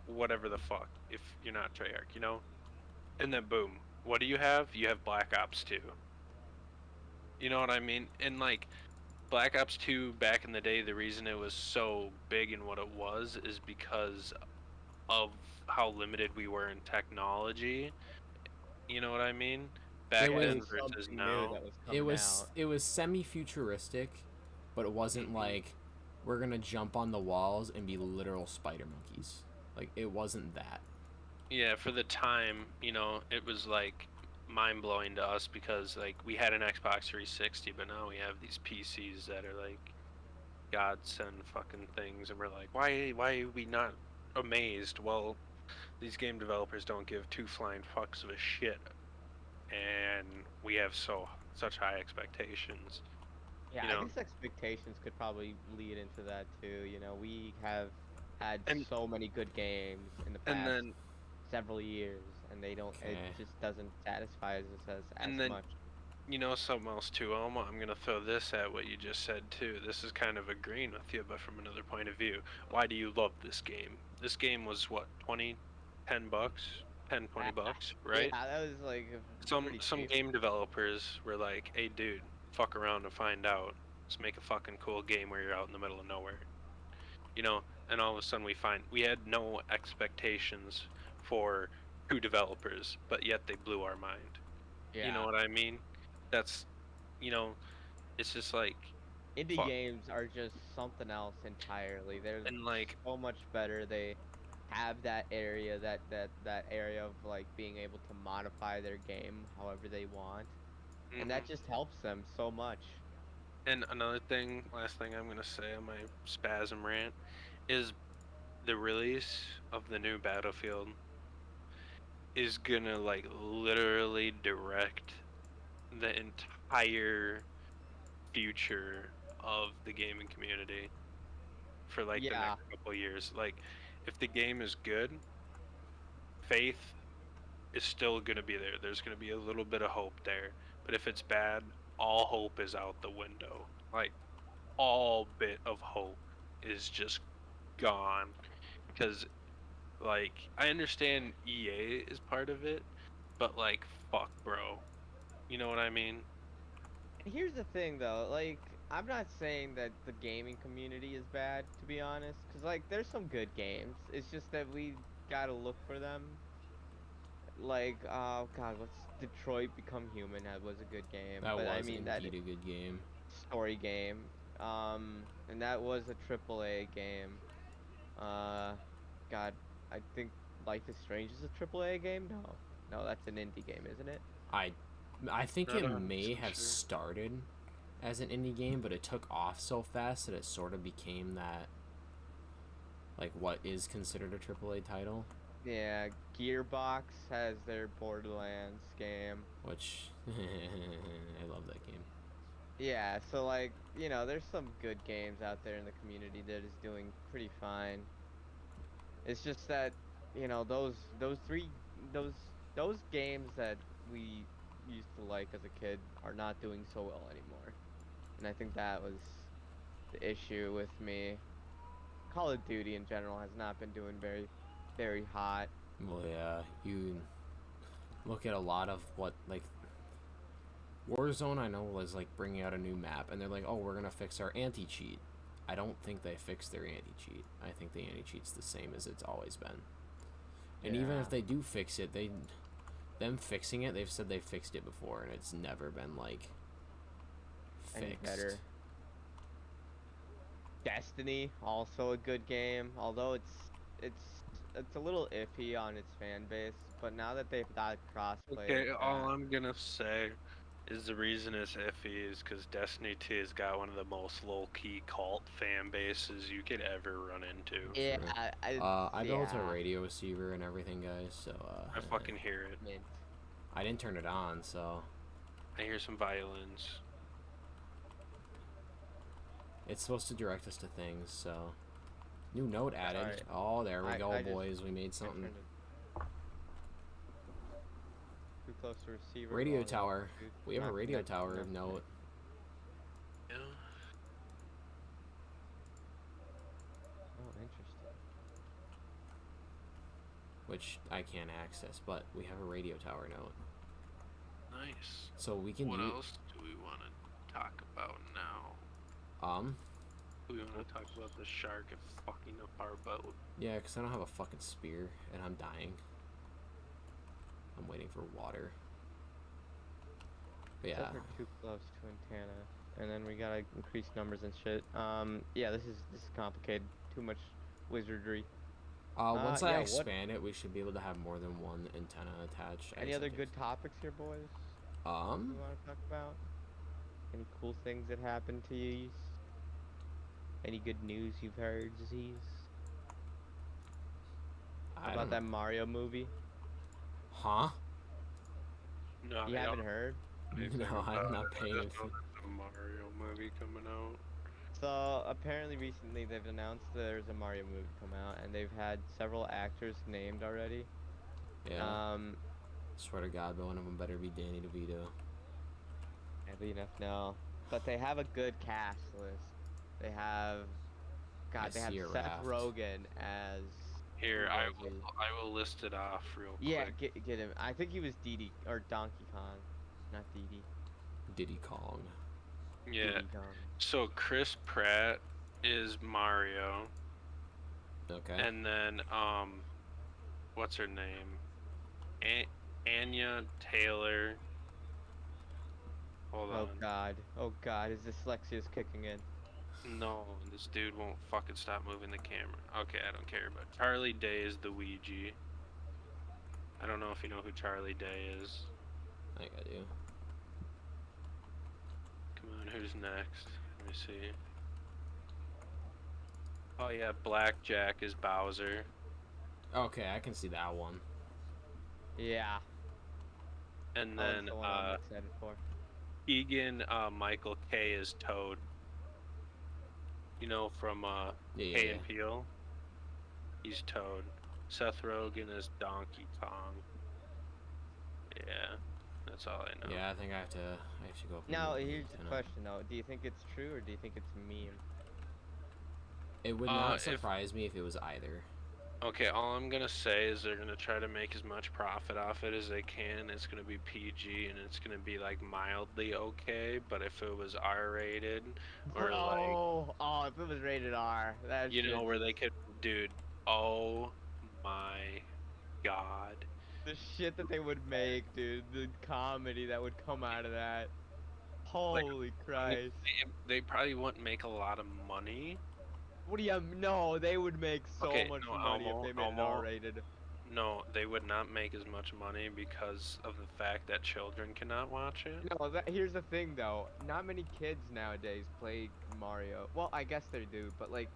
whatever the fuck if you're not Treyarch. And then boom, what do you have? You have Black Ops 2. You know what I mean? And like Black Ops 2 back in the day, the reason it was so big in what it was is because of how limited we were in technology. You know what I mean? It Back was then Really versus something new now. that was coming out. it was semi-futuristic, but it wasn't Hmm. like we're gonna jump on the walls and be literal spider monkeys. Like it wasn't that. Yeah, for the time, it was like mind blowing to us because like we had an Xbox 360, but now we have these PCs that are like godsend fucking things, and we're like, why are we not amazed? Well, these game developers don't give two flying fucks of a shit, and we have such high expectations. Yeah, You I know, guess expectations could probably lead into that too. We have had and so many good games in the and past then several years, and it Okay. just doesn't satisfy us as and then much. something else too, Elmo. I'm gonna throw this at what you just said too. This is kind of agreeing with you, but from another point of view. Why do you love this game? This game was what, 20, 10 bucks, 10, 20 Ah, bucks, yeah, right? that was like Some pretty some cheap. game developers were like, "Hey, dude, fuck around and find out. Let's make a fucking cool game where you're out in the middle of nowhere." You know, and all of a sudden we had no expectations for two developers, but yet they blew our mind. You know Yeah, what I mean? That's, you know, it's just like, indie fuck. games are just something else entirely. They're And like, so much better. They have that area, that area of like being able to modify their game however they want, and that hmm just helps them so much. and another thing, last thing I'm gonna say on my spasm rant is the release of the new Battlefield is gonna like literally direct the entire future of the gaming community for like the Yeah, next couple years. Like, if the game is good, faith is still gonna be there. There's gonna be a little bit of hope there. But if it's bad, all hope is out the window. Like, all bit of hope is just gone. Because, like, I understand EA is part of it, but like, fuck, bro. You know what I mean? and here's the thing though, like I'm not saying that the gaming community is bad, to be honest, because like there's some good games. It's just that we gotta look for them. Like, oh god, what's Detroit Become Human? That was a good game, That but I was mean that indeed a good game. story game, and that was a triple A game. Uh, God, I think Life is Strange is a triple A game. No, no, that's an indie game, isn't it? I I think Not it a hundred may percent have sure. started as an indie game, but it took off so fast that it sort of became that, like, what is considered a AAA title, Yeah, Gearbox has their Borderlands game. which I love that game. Yeah, so like, there's some good games out there in the community that is doing pretty fine. It's just that, those three those those games that we used to like as a kid are not doing so well anymore. And I think that was the issue with me. Call of Duty in general has not been doing very, very hot. Well, yeah, you look at a lot of what, like, Warzone, I know, was like bringing out a new map, and they're like, "Oh, we're gonna fix our anti-cheat." I don't think they fixed their anti-cheat. I think the anti-cheat's the same as it's always been. And even Yeah, if they do fix it, them fixing it, they've said they fixed it before, and it's never been like any fixed. better. Destiny, also a good game, although it's a little iffy on its fan base, but now that they've got crossplay Okay, with all that, I'm gonna say is the reason it's iffy is because Destiny 2 has got one of the most low-key cult fan bases you could ever run into. yeah, True. I built a yeah, radio receiver and everything, guys. So I fucking hear it. mint. I didn't turn it on. So I hear some violins. it's supposed to direct us to things. So new note added. Sorry, Oh, there we go, I just boys. We made I something. turned it too close to receiver. Radio Oh no, tower. dude, We have a not radio connected tower enough. note, Yeah. Oh, interesting. which I can't access, but we have a radio tower note. Nice. So we can What use. else do we want to talk about now? Do we want to talk about the shark and fucking up our boat? Yeah, because I don't have a fucking spear and I'm dying. I'm waiting for water. But Says yeah, we're too close to antenna, and then we gotta increase numbers and shit. Yeah, this is complicated. Too much wizardry. Once I Yeah. expand it, we should be able to have more than one antenna attached. Any other good topics here, boys? Um, You want to talk about? Any cool things that happened to you? Any good news you've heard, Z's? I About don't. that Mario movie? Huh? No, You I haven't don't heard? know anything No, about I'm not it. paying I just know attention. there's a Mario movie coming out. So apparently recently they've announced there's a Mario movie come out, and they've had several actors named already. Yeah. Swear to God, but one of them better be Danny DeVito. Oddly enough, no. But they have a good cast list. They have, I they have see a Seth raft. Rogen as. Here, who was he? I will list it off real Yeah, quick. get him. I think he was Diddy or Donkey Kong, not Diddy. Diddy Kong. Yeah. Diddy Kong. So Chris Pratt is Mario, Okay. and then what's her name? Anya Taylor. Hold Oh on. God. Oh God. His dyslexia's kicking in. No, this dude won't fucking stop moving the camera. Okay, I don't care. But Charlie Day is the Ouija. I don't know if you know who Charlie Day is. I think I do. Come on, who's next? Let me see. Oh yeah, Blackjack is Bowser. Okay, I can see that one. Yeah. And That then one's the one I'm excited for. Keegan Michael K is Toad. You know, from Yeah. Key and Peele. He's Toad. Seth Rogen is Donkey Kong. Yeah, that's all I know. Yeah, I think I have to go. For Now, the here's the antenna. question though. Do you think it's true or do you think it's meme? It would not surprise me if it was either. Okay, all I'm gonna say is they're gonna try to make as much profit off it as they can. It's gonna be PG and it's gonna be like mildly okay. But if it was R-rated or Oh, if it was rated R, that you shit. know, where they could, dude. Oh my God. The shit that they would make, dude. The comedy that would come out of that. Holy Christ. They probably wouldn't make a lot of money. What do you no, they would make so Okay, much no, money if they made it R-rated. No, they would not make as much money because of the fact that children cannot watch it. No, here's the thing though. Not many kids nowadays play Mario. Well, I guess they do, but like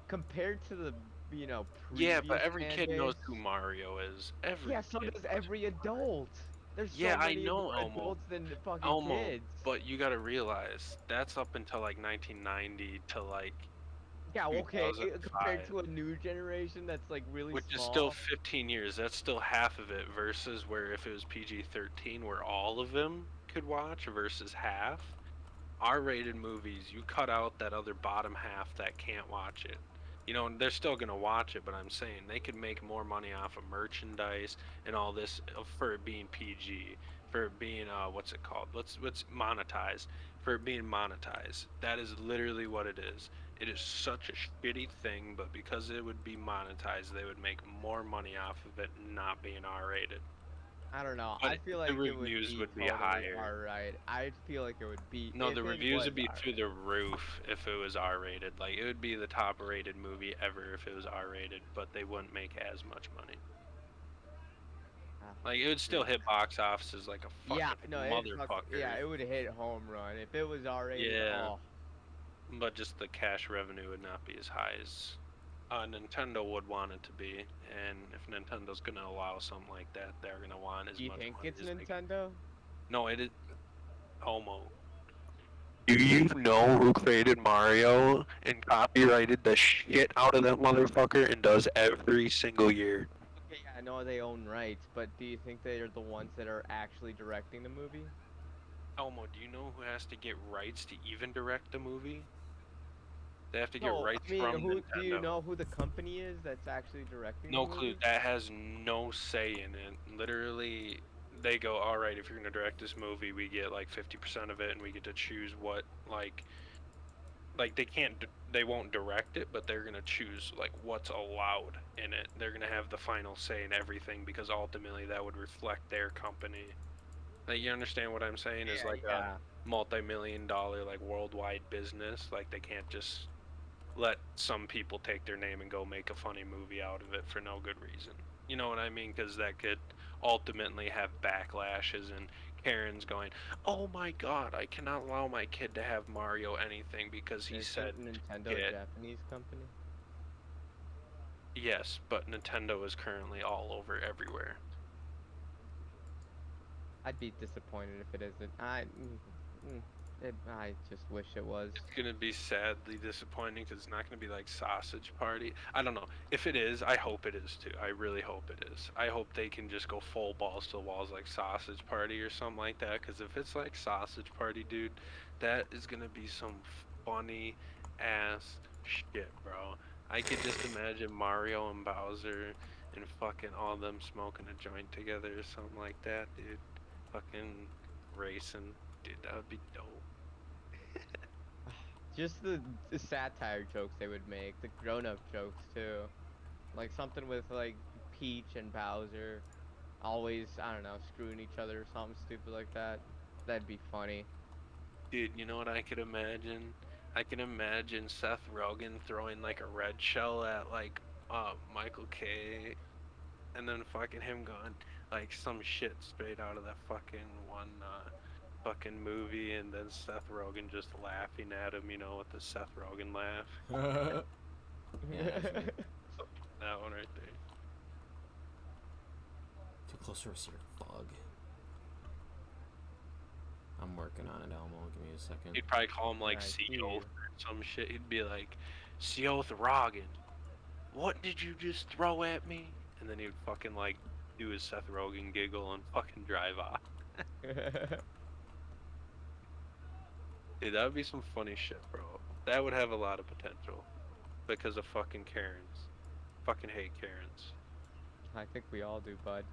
compared to the, Yeah, but previous every fan kid knows base- who Mario is. Every Yeah, so kid does knows every who Mario adult. There's Yeah, so I many know, more Elmo. adults than fucking Elmo, kids. but you gotta realize that's up until like 1990 to like Yeah, okay, compared 2005. to a new generation that's like really Which is small. still 15 years. That's still half of it versus where if it was PG-13 where all of them could watch versus half. R-rated movies, you cut out that other bottom half that can't watch it. You know, they're still gonna watch it, but I'm saying they could make more money off of merchandise and all this for it being PG, for it being what's it called? What's monetized? For it being monetized. That is literally what it is. It is such a shitty thing, but because it would be monetized, they would make more money off of it not being R-rated. I don't know. But I feel the like reviews it would be totally higher. alright. I feel like it would be. No, if the it reviews was would be through R-rated. the roof if it was R-rated. Like, it would be the top-rated movie ever if it was R-rated, but they wouldn't make as much money. Like, it would still hit box offices like a fucking motherfucker. Yeah, it would hit home run if it was R-rated. Yeah. Oh. But just the cash revenue would not be as high as Nintendo would want it to be. And if Nintendo's gonna allow something like that, they're gonna want as Do you much think money it's as they can. Nintendo? No, it is. Homo. Do you know who created Mario and copyrighted the shit out of that motherfucker and does every single year? Okay, yeah, I know they own rights, but do you think they are the ones that are actually directing the movie? Elmo, do you know who has to get rights to even direct the movie? They have to get No, rights I mean, from do you Nintendo. know who the company is that's actually directing No the clue. movie? That has no say in it. Literally, they go, all right, if you're gonna direct this movie, we get like 50% of it, and we get to choose what like they won't direct it, but they're gonna choose like what's allowed in it. They're gonna have the final say in everything because ultimately that would reflect their company. Like, you understand what I'm saying? Is like a multi-million-dollar like worldwide business. Like, they can't just let some people take their name and go make a funny movie out of it for no good reason. You know what I mean? Because that could ultimately have backlashes and Karen's going, "Oh my God, I cannot allow my kid to have Mario anything because he Isn't said Nintendo it." a Japanese company? Yes, but Nintendo is currently all over everywhere. I'd be disappointed if it isn't. I just wish it was. It's gonna be sadly disappointing because it's not gonna be like Sausage Party. I don't know. If it is, I hope it is too. I really hope it is. I hope they can just go full balls to the walls like Sausage Party or something like that. Because if it's like Sausage Party, dude, that is gonna be some funny ass shit, bro. I could just imagine Mario and Bowser and fucking all them smoking a joint together or something like that, dude. Fucking racing, dude. That would be dope. Just the satire jokes they would make, the grown-up jokes too. Like something with like Peach and Bowser always, I don't know, screwing each other or something stupid like that. That'd be funny. Dude, you know what I could imagine? I can imagine Seth Rogen throwing like a red shell at like Michael K, and then fucking him going like some shit straight out of that fucking one fucking movie, and then Seth Rogen just laughing at him, you know, with the Seth Rogen laugh. Yeah, definitely. That one right there. Too close to receiver, bug. I'm working on it, Elmo. Give me a second. He'd probably call him like I see Seoth you. or some shit. He'd be like, Seoth Rogen, what did you just throw at me? And then he'd fucking like do his Seth Rogen giggle and fucking drive off. Dude, that would be some funny shit, bro. That would have a lot of potential. Because of fucking Karens. Fucking hate Karens. I think we all do, bud.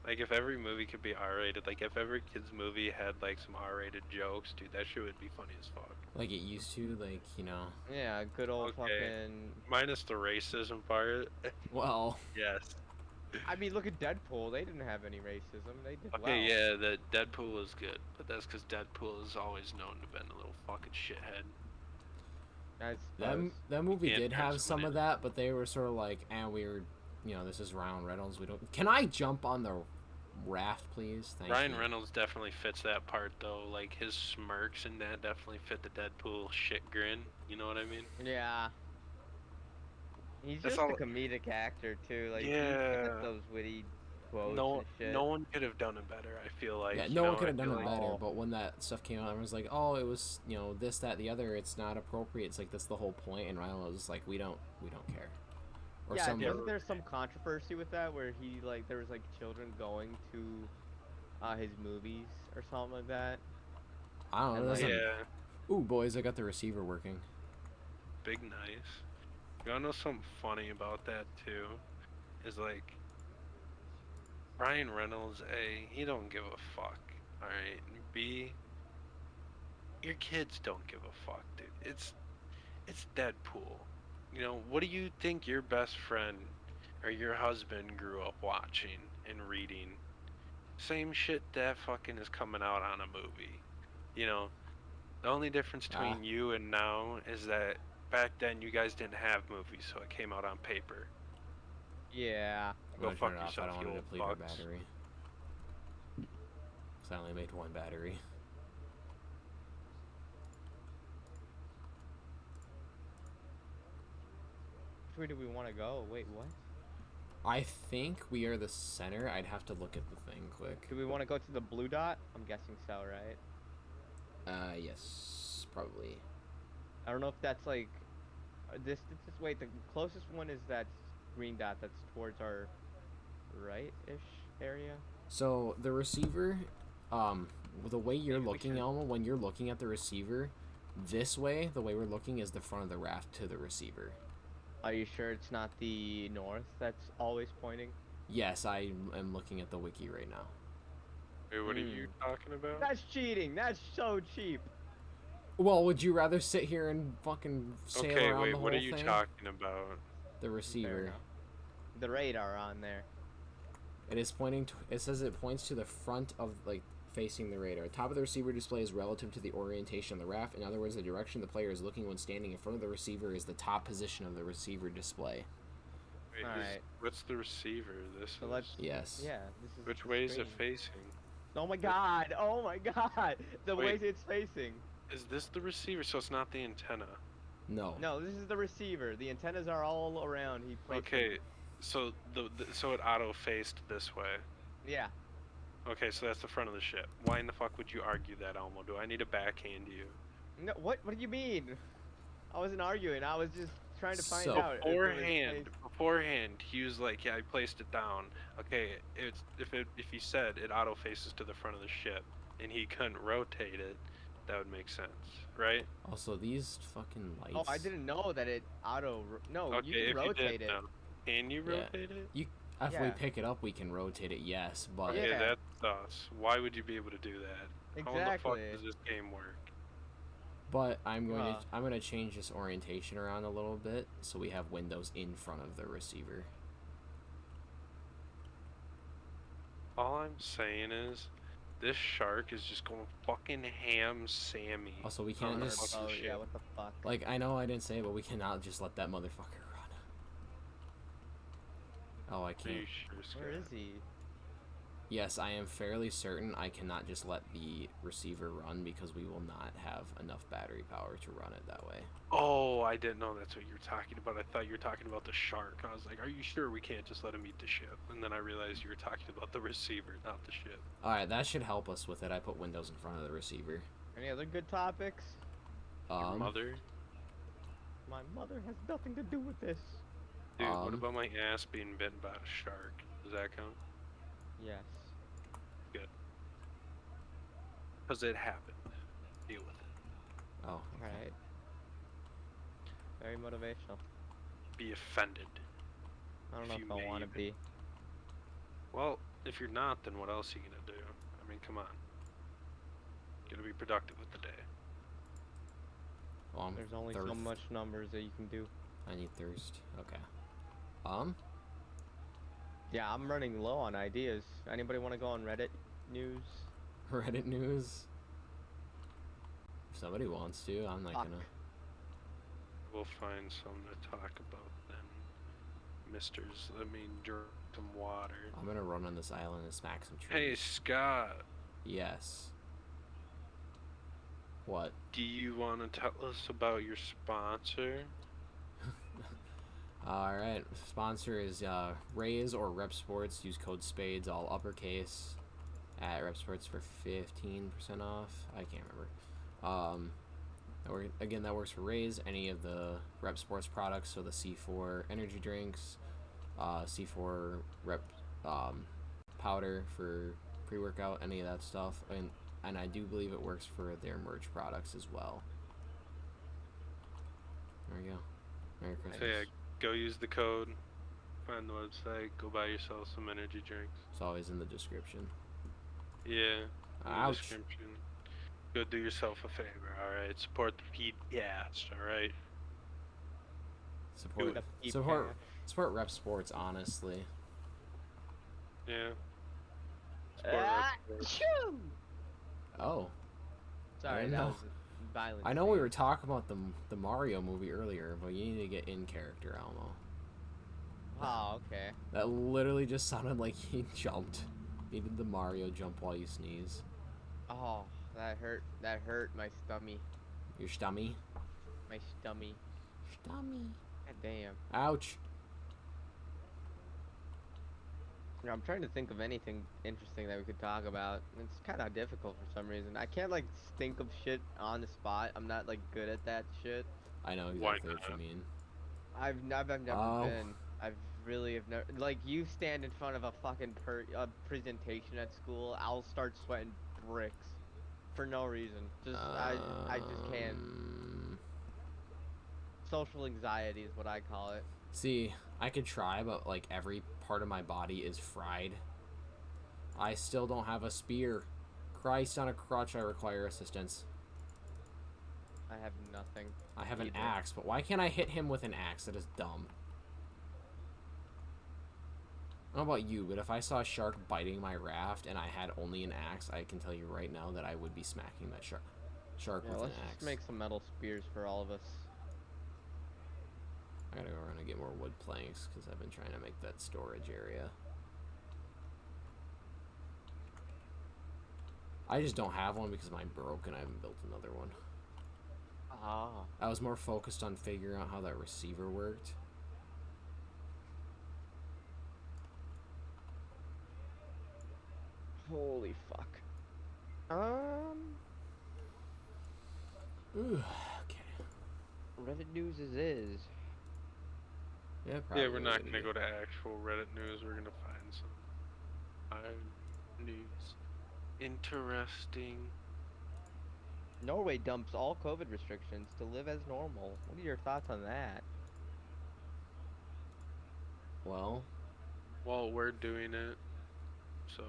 Like, if every movie could be R-rated, like, if every kid's movie had, like, some R-rated jokes, dude, that shit would be funny as fuck. Like it used to, like, you know. Yeah, good old Okay. fucking. Minus the racism part. Well, Yes. I mean, look at Deadpool. They didn't have any racism. They did well. Okay, yeah, the Deadpool was good. But that's because Deadpool is always known to have been a little fucking shithead. I that suppose. that movie can't did turn have some someone of in. that, but they were sort of like, and we're, you know, this is Ryan Reynolds. We don't. Can I jump on the raft, please? Thank Ryan you. Reynolds definitely fits that part, though. Like, his smirks and that definitely fit the Deadpool shit grin. You know what I mean? Yeah. He's That's just all- a comedic actor too. Like Yeah. he's got those witty quotes No, and shit. no one could have done it better. I feel like. Yeah, you no one know, could I have done feel it like- better. Oh. But when that stuff came out, everyone's like, "Oh, it was, you know, this, that, the other. It's not appropriate." It's like that's the whole point. And Ryan was like, "We don't care." Or Yeah, some, wasn't there some controversy with that where he like there was like children going to his movies or something like that? I don't know. and, There's like- Yeah, Ooh, boys, I got the receiver working. big nice. You wanna know something funny about that too? Is like Ryan Reynolds. A, he don't give a fuck. All right. B, your kids don't give a fuck, dude. It's Deadpool. You know, what do you think your best friend or your husband grew up watching and reading? Same shit that fucking is coming out on a movie. You know, the only difference between you and now is that back then you guys didn't have movies, so it came out on paper. Yeah. I'm Go gonna fuck turn it off. I yourself, don't you want to old deplete our fucks. battery. Cause I only made one battery. Which way do we want to go? Wait, what? I think we are the center. I'd have to look at the thing quick. Do we want to go to the blue dot? I'm guessing so, right? Yes, probably. I don't know if that's like this. Wait, the closest one is that green dot that's towards our right-ish area. So the receiver, the way you're Maybe we looking, should- Elmo, when you're looking at the receiver, this way, the way we're looking is the front of the raft to the receiver. Are you sure it's not the north that's always pointing? Yes, I am looking at the wiki right now. Hey, what are you talking about? That's cheating. That's so cheap. Well, would you rather sit here and fucking sail Okay, around wait, the whole what are you thing? talking about? The Fair receiver. enough. The radar on there. It is pointing to. It says it points to the front of facing the radar. Top of the receiver display is relative to the orientation of the raft. In other words, the direction the player is looking when standing in front of the receiver is the top position of the receiver display. Wait, Alright. what's the receiver? This So is. let's. Yes. Yeah, this is. Which the way is it screen. facing? Oh my god! Oh my god! The Wait. way it's facing. Is this the receiver? So it's not the antenna. No. No, this is the receiver. The antennas are all around. He placed them. Okay, so so it auto faced this way. Yeah. Okay, so that's the front of the ship. Why in the fuck would you argue that, Elmo? Do I need to backhand you? No, what? What do you mean? I wasn't arguing. I was just trying to find So- out. if it was Beforehand, he was like, "Yeah, I placed it down." Okay, if he said it auto faces to the front of the ship and he couldn't rotate it, that would make sense, right? Also, these fucking lights. Oh, I didn't know that it No, Okay, you can if rotate you did, it. no. Can you Yeah. rotate it? If we Yeah. pick it up, we can rotate it, yes, but Okay, Yeah. that's us. Why would you be able to do that? How the fuck Exactly. does this game work? I'm going Huh. to change this orientation around a little bit so we have windows in front of the receiver. All I'm saying is, this shark is just going fucking ham Sammy. Also, we on can't our just fucking Oh yeah, ship. what the fuck? like I know I didn't say it, but we cannot just let that motherfucker run. Oh, I Are you can't. sure, Scott? Where is he? Yes, I am fairly certain I cannot just let the receiver run because we will not have enough battery power to run it that way. Oh, I didn't know that's what you were talking about. I thought you were talking about the shark. I was like, are you sure we can't just let him eat the ship? And then I realized you were talking about the receiver, not the ship. Alright, that should help us with it. I put windows in front of the receiver. Any other good topics? Your mother? My mother has nothing to do with this. Dude, what Um, about my ass being bitten by a shark? Does that count? Yes. Because it happened. Deal with it. Oh, Alright. Very motivational. Be offended. I don't know If if you I want to may be. Well, if you're not, then what else are you gonna do? I mean, come on. You gotta be productive with the day. well, I'm There's only so thirst. much numbers that you can do. I need thirst. Okay. Yeah, I'm running low on ideas. Anybody want to go on Reddit news? Reddit news. If somebody wants to, I'm not Fuck. gonna. We'll find something to talk about then. Misters, let me drink some water. I'm gonna run on this island and smack some trees. Hey, Scott. Yes. What? Do you want to tell us about your sponsor? Alright, sponsor is Rays or Rep Sports. Use code SPADES, all uppercase, at Rep Sports for 15% off. I can't remember. Again, that works for Rays, any of the Rep Sports products, so the C4 energy drinks, C4 Rep powder for pre-workout, any of that stuff. And I do believe it works for their merch products as well. There we go. Merry Christmas. So yeah, go use the code, find the website, go buy yourself some energy drinks. It's always in the description. Yeah, in the Ouch. description. Go do yourself a favor, alright? Support the podcast, alright? Support, The support, PPAC. support Rep Sports, honestly. Yeah. Support Red Ah, Sports. shoo! Oh, Sorry, didn't that know. was violent. I know we were talking about the Mario movie earlier, but you need to get in character, Elmo. Oh, okay. That literally just sounded like he jumped. He did the Mario jump while you sneeze. Oh, that hurt. That hurt my stummy. Your stummy. My stummy. Stummy. God damn. Ouch. Yeah, I'm trying to think of anything interesting that we could talk about. It's kind of difficult for some reason. I can't like think of shit on the spot. I'm not like good at that shit. I know Why exactly what you not? mean. I've never Oh. been. I've really have never. Like you stand in front of a fucking presentation at school, I'll start sweating bricks for no reason. Just I just can't. Social anxiety is what I call it. See, I could try, but like every part of my body is fried. I still don't have a spear. Christ on a crutch, I require assistance. I have nothing. I have an Either. axe, but why can't I hit him with an axe? That is dumb. I don't know about you, but if I saw a shark biting my raft and I had only an axe, I can tell you right now that I would be smacking that shark Yeah, with an let's just axe. make some metal spears for all of us. I gotta go around and get more wood planks because I've been trying to make that storage area. I just don't have one because mine broke and I haven't built another one. Ah. I was more focused on figuring out how that receiver worked. Holy fuck. Ooh, okay. Reddit news is. Yeah, probably. Yeah, we're not gonna go to actual Reddit news. We're gonna find some news. Interesting. Norway dumps all COVID restrictions to live as normal. What are your thoughts on that? Well, We're doing it. So,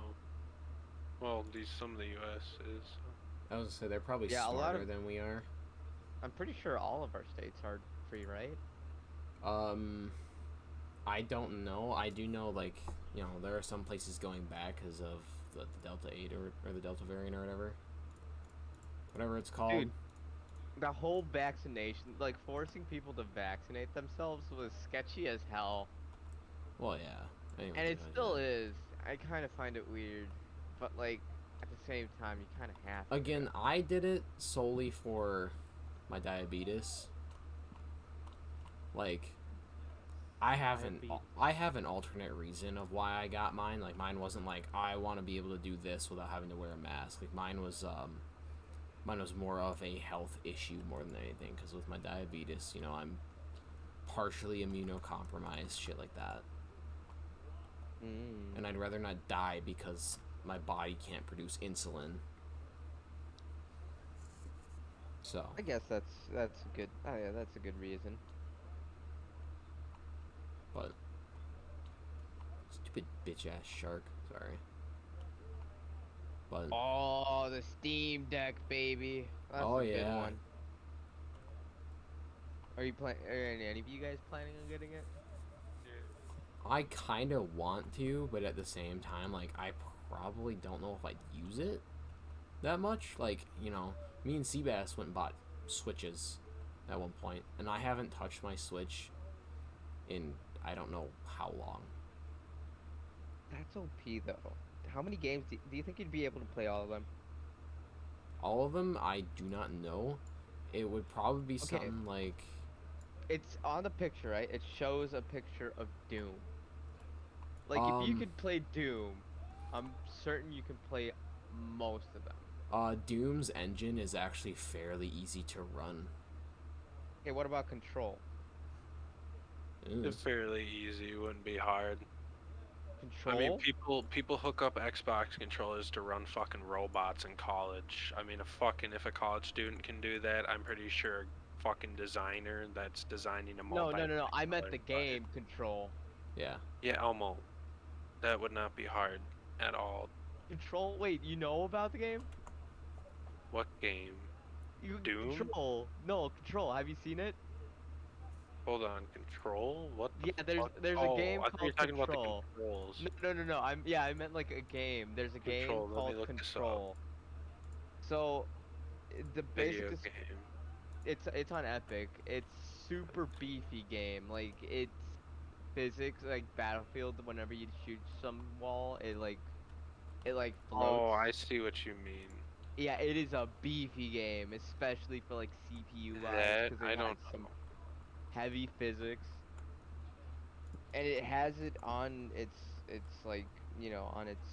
well, some of the U.S. is. I was gonna say they're probably Yeah, a lot smarter of- than we are. I'm pretty sure all of our states are free, right? I don't know. I do know, like, you know, there are some places going back because of the Delta 8 or the Delta variant or whatever it's called. Dude, the whole vaccination, like forcing people to vaccinate themselves was sketchy as hell. Well, yeah. Anyway, And it still is. I kind of find it weird. But, like, at the same time, you kind of have to. Again, I did it solely for my diabetes. Like, I have an alternate reason of why I got mine. Like, mine wasn't like I want to be able to do this without having to wear a mask. Like, mine was more of a health issue more than anything, because with my diabetes, you know, I'm partially immunocompromised, shit like that. And I'd rather not die because my body can't produce insulin. So I guess that's a good. Oh yeah, that's a good reason. But stupid bitch ass shark. Sorry. But Oh, the Steam Deck, baby. That's Oh, a good yeah. one. Are any of you guys planning on getting it? I kind of want to, but at the same time, like, I probably don't know if I'd use it that much. Like, you know, me and Seabass went and bought Switches at one point, and I haven't touched my Switch in I don't know how long. That's OP though. How many games do you think you'd be able to play all of them? All of them, I do not know. It would probably be Okay. something like... It's on the picture, right? It shows a picture of Doom. Like, if you could play Doom, I'm certain you can play most of them. Doom's engine is actually fairly easy to run. Okay, what about Control? It's fairly easy. It wouldn't be hard. Control? I mean, people hook up Xbox controllers to run fucking robots in college. I mean, if a college student can do that, I'm pretty sure a fucking designer that's designing a No. I meant multi-controller the game Control. Yeah. Yeah, Elmo. That would not be hard at all. Control? Wait, you know about the game? What game? Doom? Control. No, Control. Have you seen it? Hold on, Control? What the Yeah, fuck? there's Oh, a game I thought you were called talking about Control. the controls. No. I meant like a game. There's a game Control, let me called look this up. Control. So, the Video basic game. it's on Epic. It's super beefy game. Like it's physics like Battlefield. Whenever you shoot some wall, it floats. Oh, I see what you mean. Yeah, it is a beefy game, especially for like CPU wise, That because I it has don't some know. heavy physics, and it has it on its like on its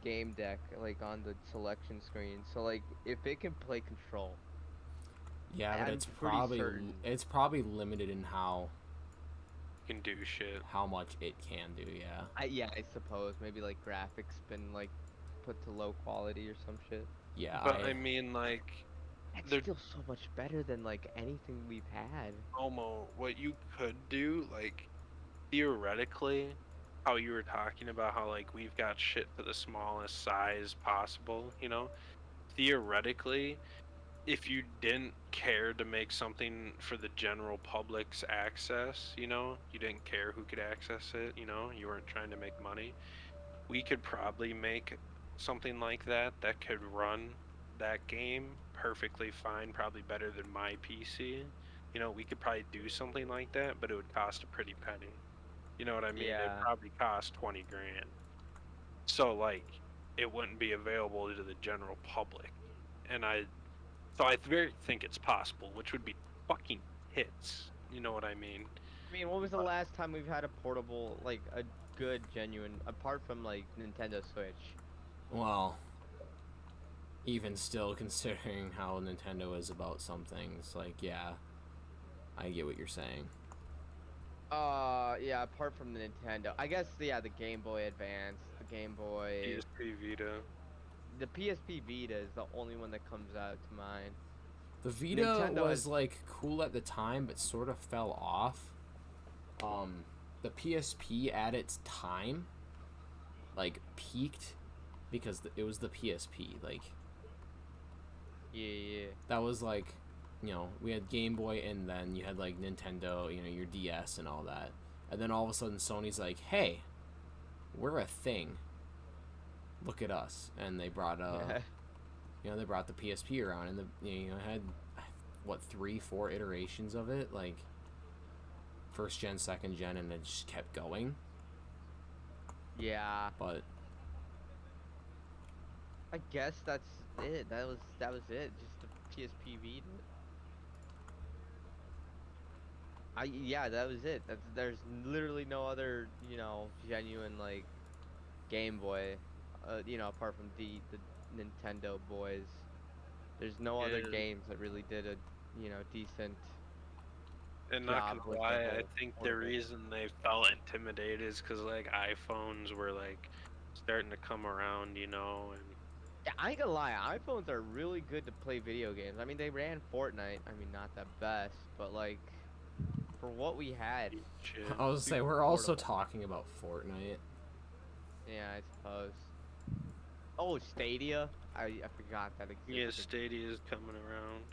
game deck, like on the selection screen. So like if it can play Control. Yeah, but I'm it's pretty certain. probably limited in how Can do shit. much it can do. Yeah. I suppose maybe like graphics been like put to low quality or some shit. Yeah. But I mean, like, That's They're- still so much better than like anything we've had. Almo, what you could do, like, theoretically, how you were talking about how, like, we've got shit for the smallest size possible, you know? Theoretically, if you didn't care to make something for the general public's access, you know, you didn't care who could access it, you know, you weren't trying to make money, we could probably make something like that that could run that game perfectly fine, probably better than my PC. You know, we could probably do something like that, but it would cost a pretty penny. You know what I mean? It'd Yeah. probably cost 20 grand. So like, it wouldn't be available to the general public. And so I very think it's possible, which would be fucking hits. You know what I mean? I mean, what was the last time we've had a portable, like a good, genuine, apart from like Nintendo Switch? Well, even still, considering how Nintendo is about some things, like, yeah, I get what you're saying. Yeah, apart from the Nintendo, I guess, yeah, the Game Boy Advance, the Game Boy, PSP Vita. the PSP Vita is the only one that comes out to mind. The Vita Nintendo was has- like cool at the time, but sort of fell off. The PSP at its time, like, peaked because it was the PSP. Like, Yeah. that was like, you know, we had Game Boy, and then you had like Nintendo, you know, your DS and all that. And then all of a sudden Sony's like, hey, we're a thing. Look at us. And they brought you know, they brought the PSP around, and you know, had what, 3-4 iterations of it, like first gen, second gen, and it just kept going. Yeah. But I guess that's it. That was it. Just the PSP Vita. Yeah, that was it. There's literally no other, you know, genuine like Game Boy, you know, apart from the Nintendo boys. There's no other Yeah. games that really did a, you know, decent And not job gonna with the lie, I whole think the portable. reason they felt intimidated is because like iPhones were like starting to come around, you know, and Yeah, I ain't gonna lie, iPhones are really good to play video games. I mean, they ran Fortnite. I mean, not the best, but like for what we had, shit. I was say super we're also portable. talking about Fortnite. Yeah, I suppose. Oh, Stadia. I forgot that Yeah, existed. Stadia is coming around.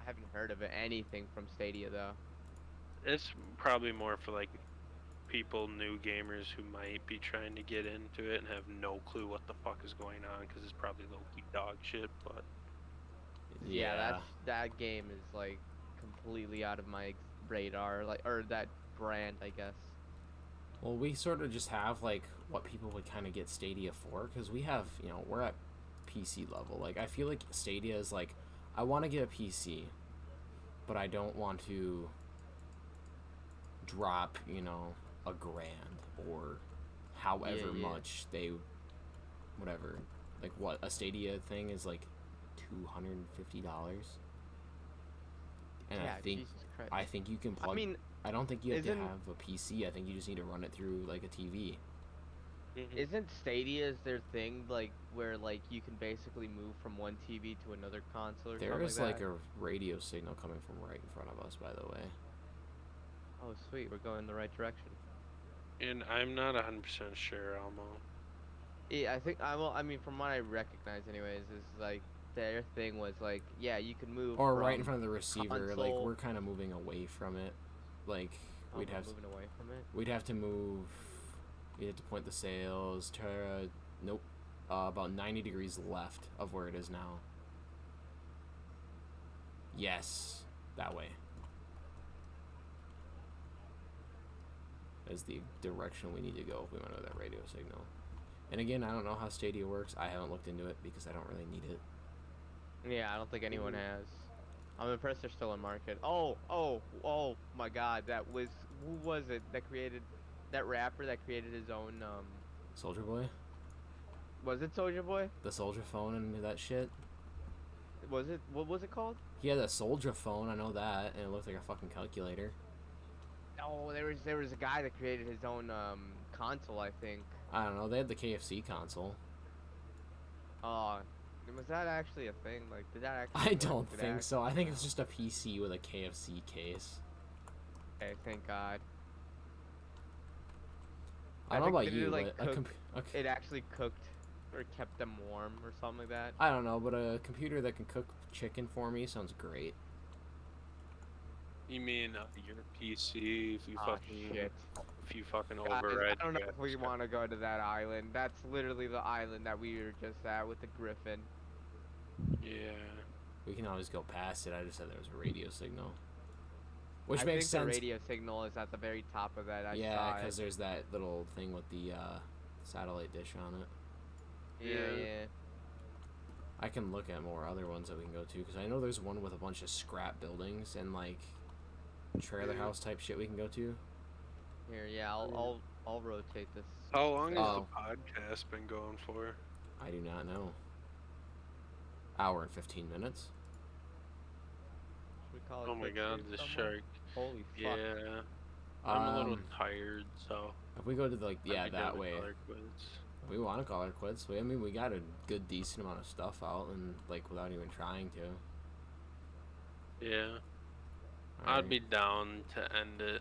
I haven't heard of anything from Stadia though. It's probably more for like people, new gamers who might be trying to get into it and have no clue what the fuck is going on because it's probably low-key dog shit, but Yeah. That game is like completely out of my radar, like, or that brand, I guess. Well, we sort of just have like what people would kind of get Stadia for, because we have, you know, we're at PC level. Like, I feel like Stadia is like, I want to get a PC, but I don't want to drop, you know, $1,000 or however Yeah. much they, whatever. Like, what, a Stadia thing is like $250, and Yeah, I think Jesus Christ. I think you can plug. I mean, I don't think you have to isn't- have a PC. I think you just need to run it through like a TV. isn't Stadia's their thing, like where like you can basically move from one TV to another console or There something is like like that? a radio signal coming from right in front of us, by the way. Oh, sweet, we're going in the right direction. and I'm not 100% sure, Elmo. Yeah, I think I mean, from what I recognize, anyways, is like their thing was like, yeah, you can move. Or right in from front of the receiver. Like, console- we're kind of moving away from it. Like, Oh, we'd we're have moving away from it. we'd have to move. We'd have to point the sails to nope, about 90 degrees left of where it is now. Yes, that way. Is the direction we need to go if we want to know that radio signal. And again, I don't know how Stadia works. I haven't looked into it because I don't really need it. Yeah, I don't think anyone has. I'm impressed they're still in market. Oh my God, who was it that created that rapper that created his own Soldier Boy? was it Soulja Boy? The Soldier phone and that shit? Was it, what was it called? He had a Soldier phone, I know that, and it looked like a fucking calculator. Oh, there was a guy that created his own console, I think. I don't know, they had the KFC console. Oh, was that actually a thing? Like, did that actually I work? don't Did think that so. I actually think it's just a PC with a KFC case. Okay, thank God. I don't know think about did it, you, like, but cook- It actually cooked or kept them warm or something like that. I don't know, but a computer that can cook chicken for me sounds great. You mean your PC? If you Oh fucking shit. if you fucking Guys, override. I don't know your if we graphics want to go to that island. That's literally the island that we were just at with the griffin. card. Yeah. We can always go past it. I just said there was a radio signal. Which I makes think the sense. radio signal is at the very top of that. I Yeah, saw because it. there's that little thing with the satellite dish on it. Yeah. I can look at more other ones that we can go to, because I know there's one with a bunch of scrap buildings and like trailer house type shit we can go to. Here, yeah, I'll rotate this. How long has Oh. the podcast been going for? I do not know. Hour and 15 minutes. Should we call it Oh my quits god, here the somewhere? shark. Holy fuck. Yeah. I'm a little Um, tired, so. If we go to I'd yeah, be down that to way. call it quits. We want to call our quits. I mean, we got a good, decent amount of stuff out, and like without even trying to. Yeah. I'd be down to end it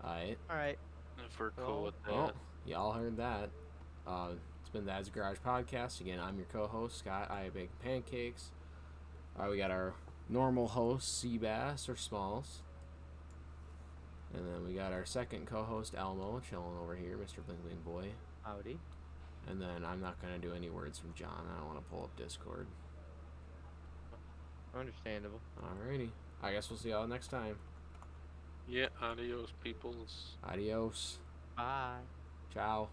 Alright. Alright. if we're cool with that. Well, y'all heard that. It's been the Dad's Garage Podcast. Again, I'm your co-host, Scott. I bake pancakes. We got our normal host, Seabass, or Smalls. And then we got our second co-host, Elmo, chilling over here, Mr. Bling Bling Boy. Howdy. And then I'm not going to do any words from John. I don't want to pull up Discord. Understandable. Alrighty. I guess we'll see y'all next time. Yeah, adios, peoples. Adios. Bye. Ciao.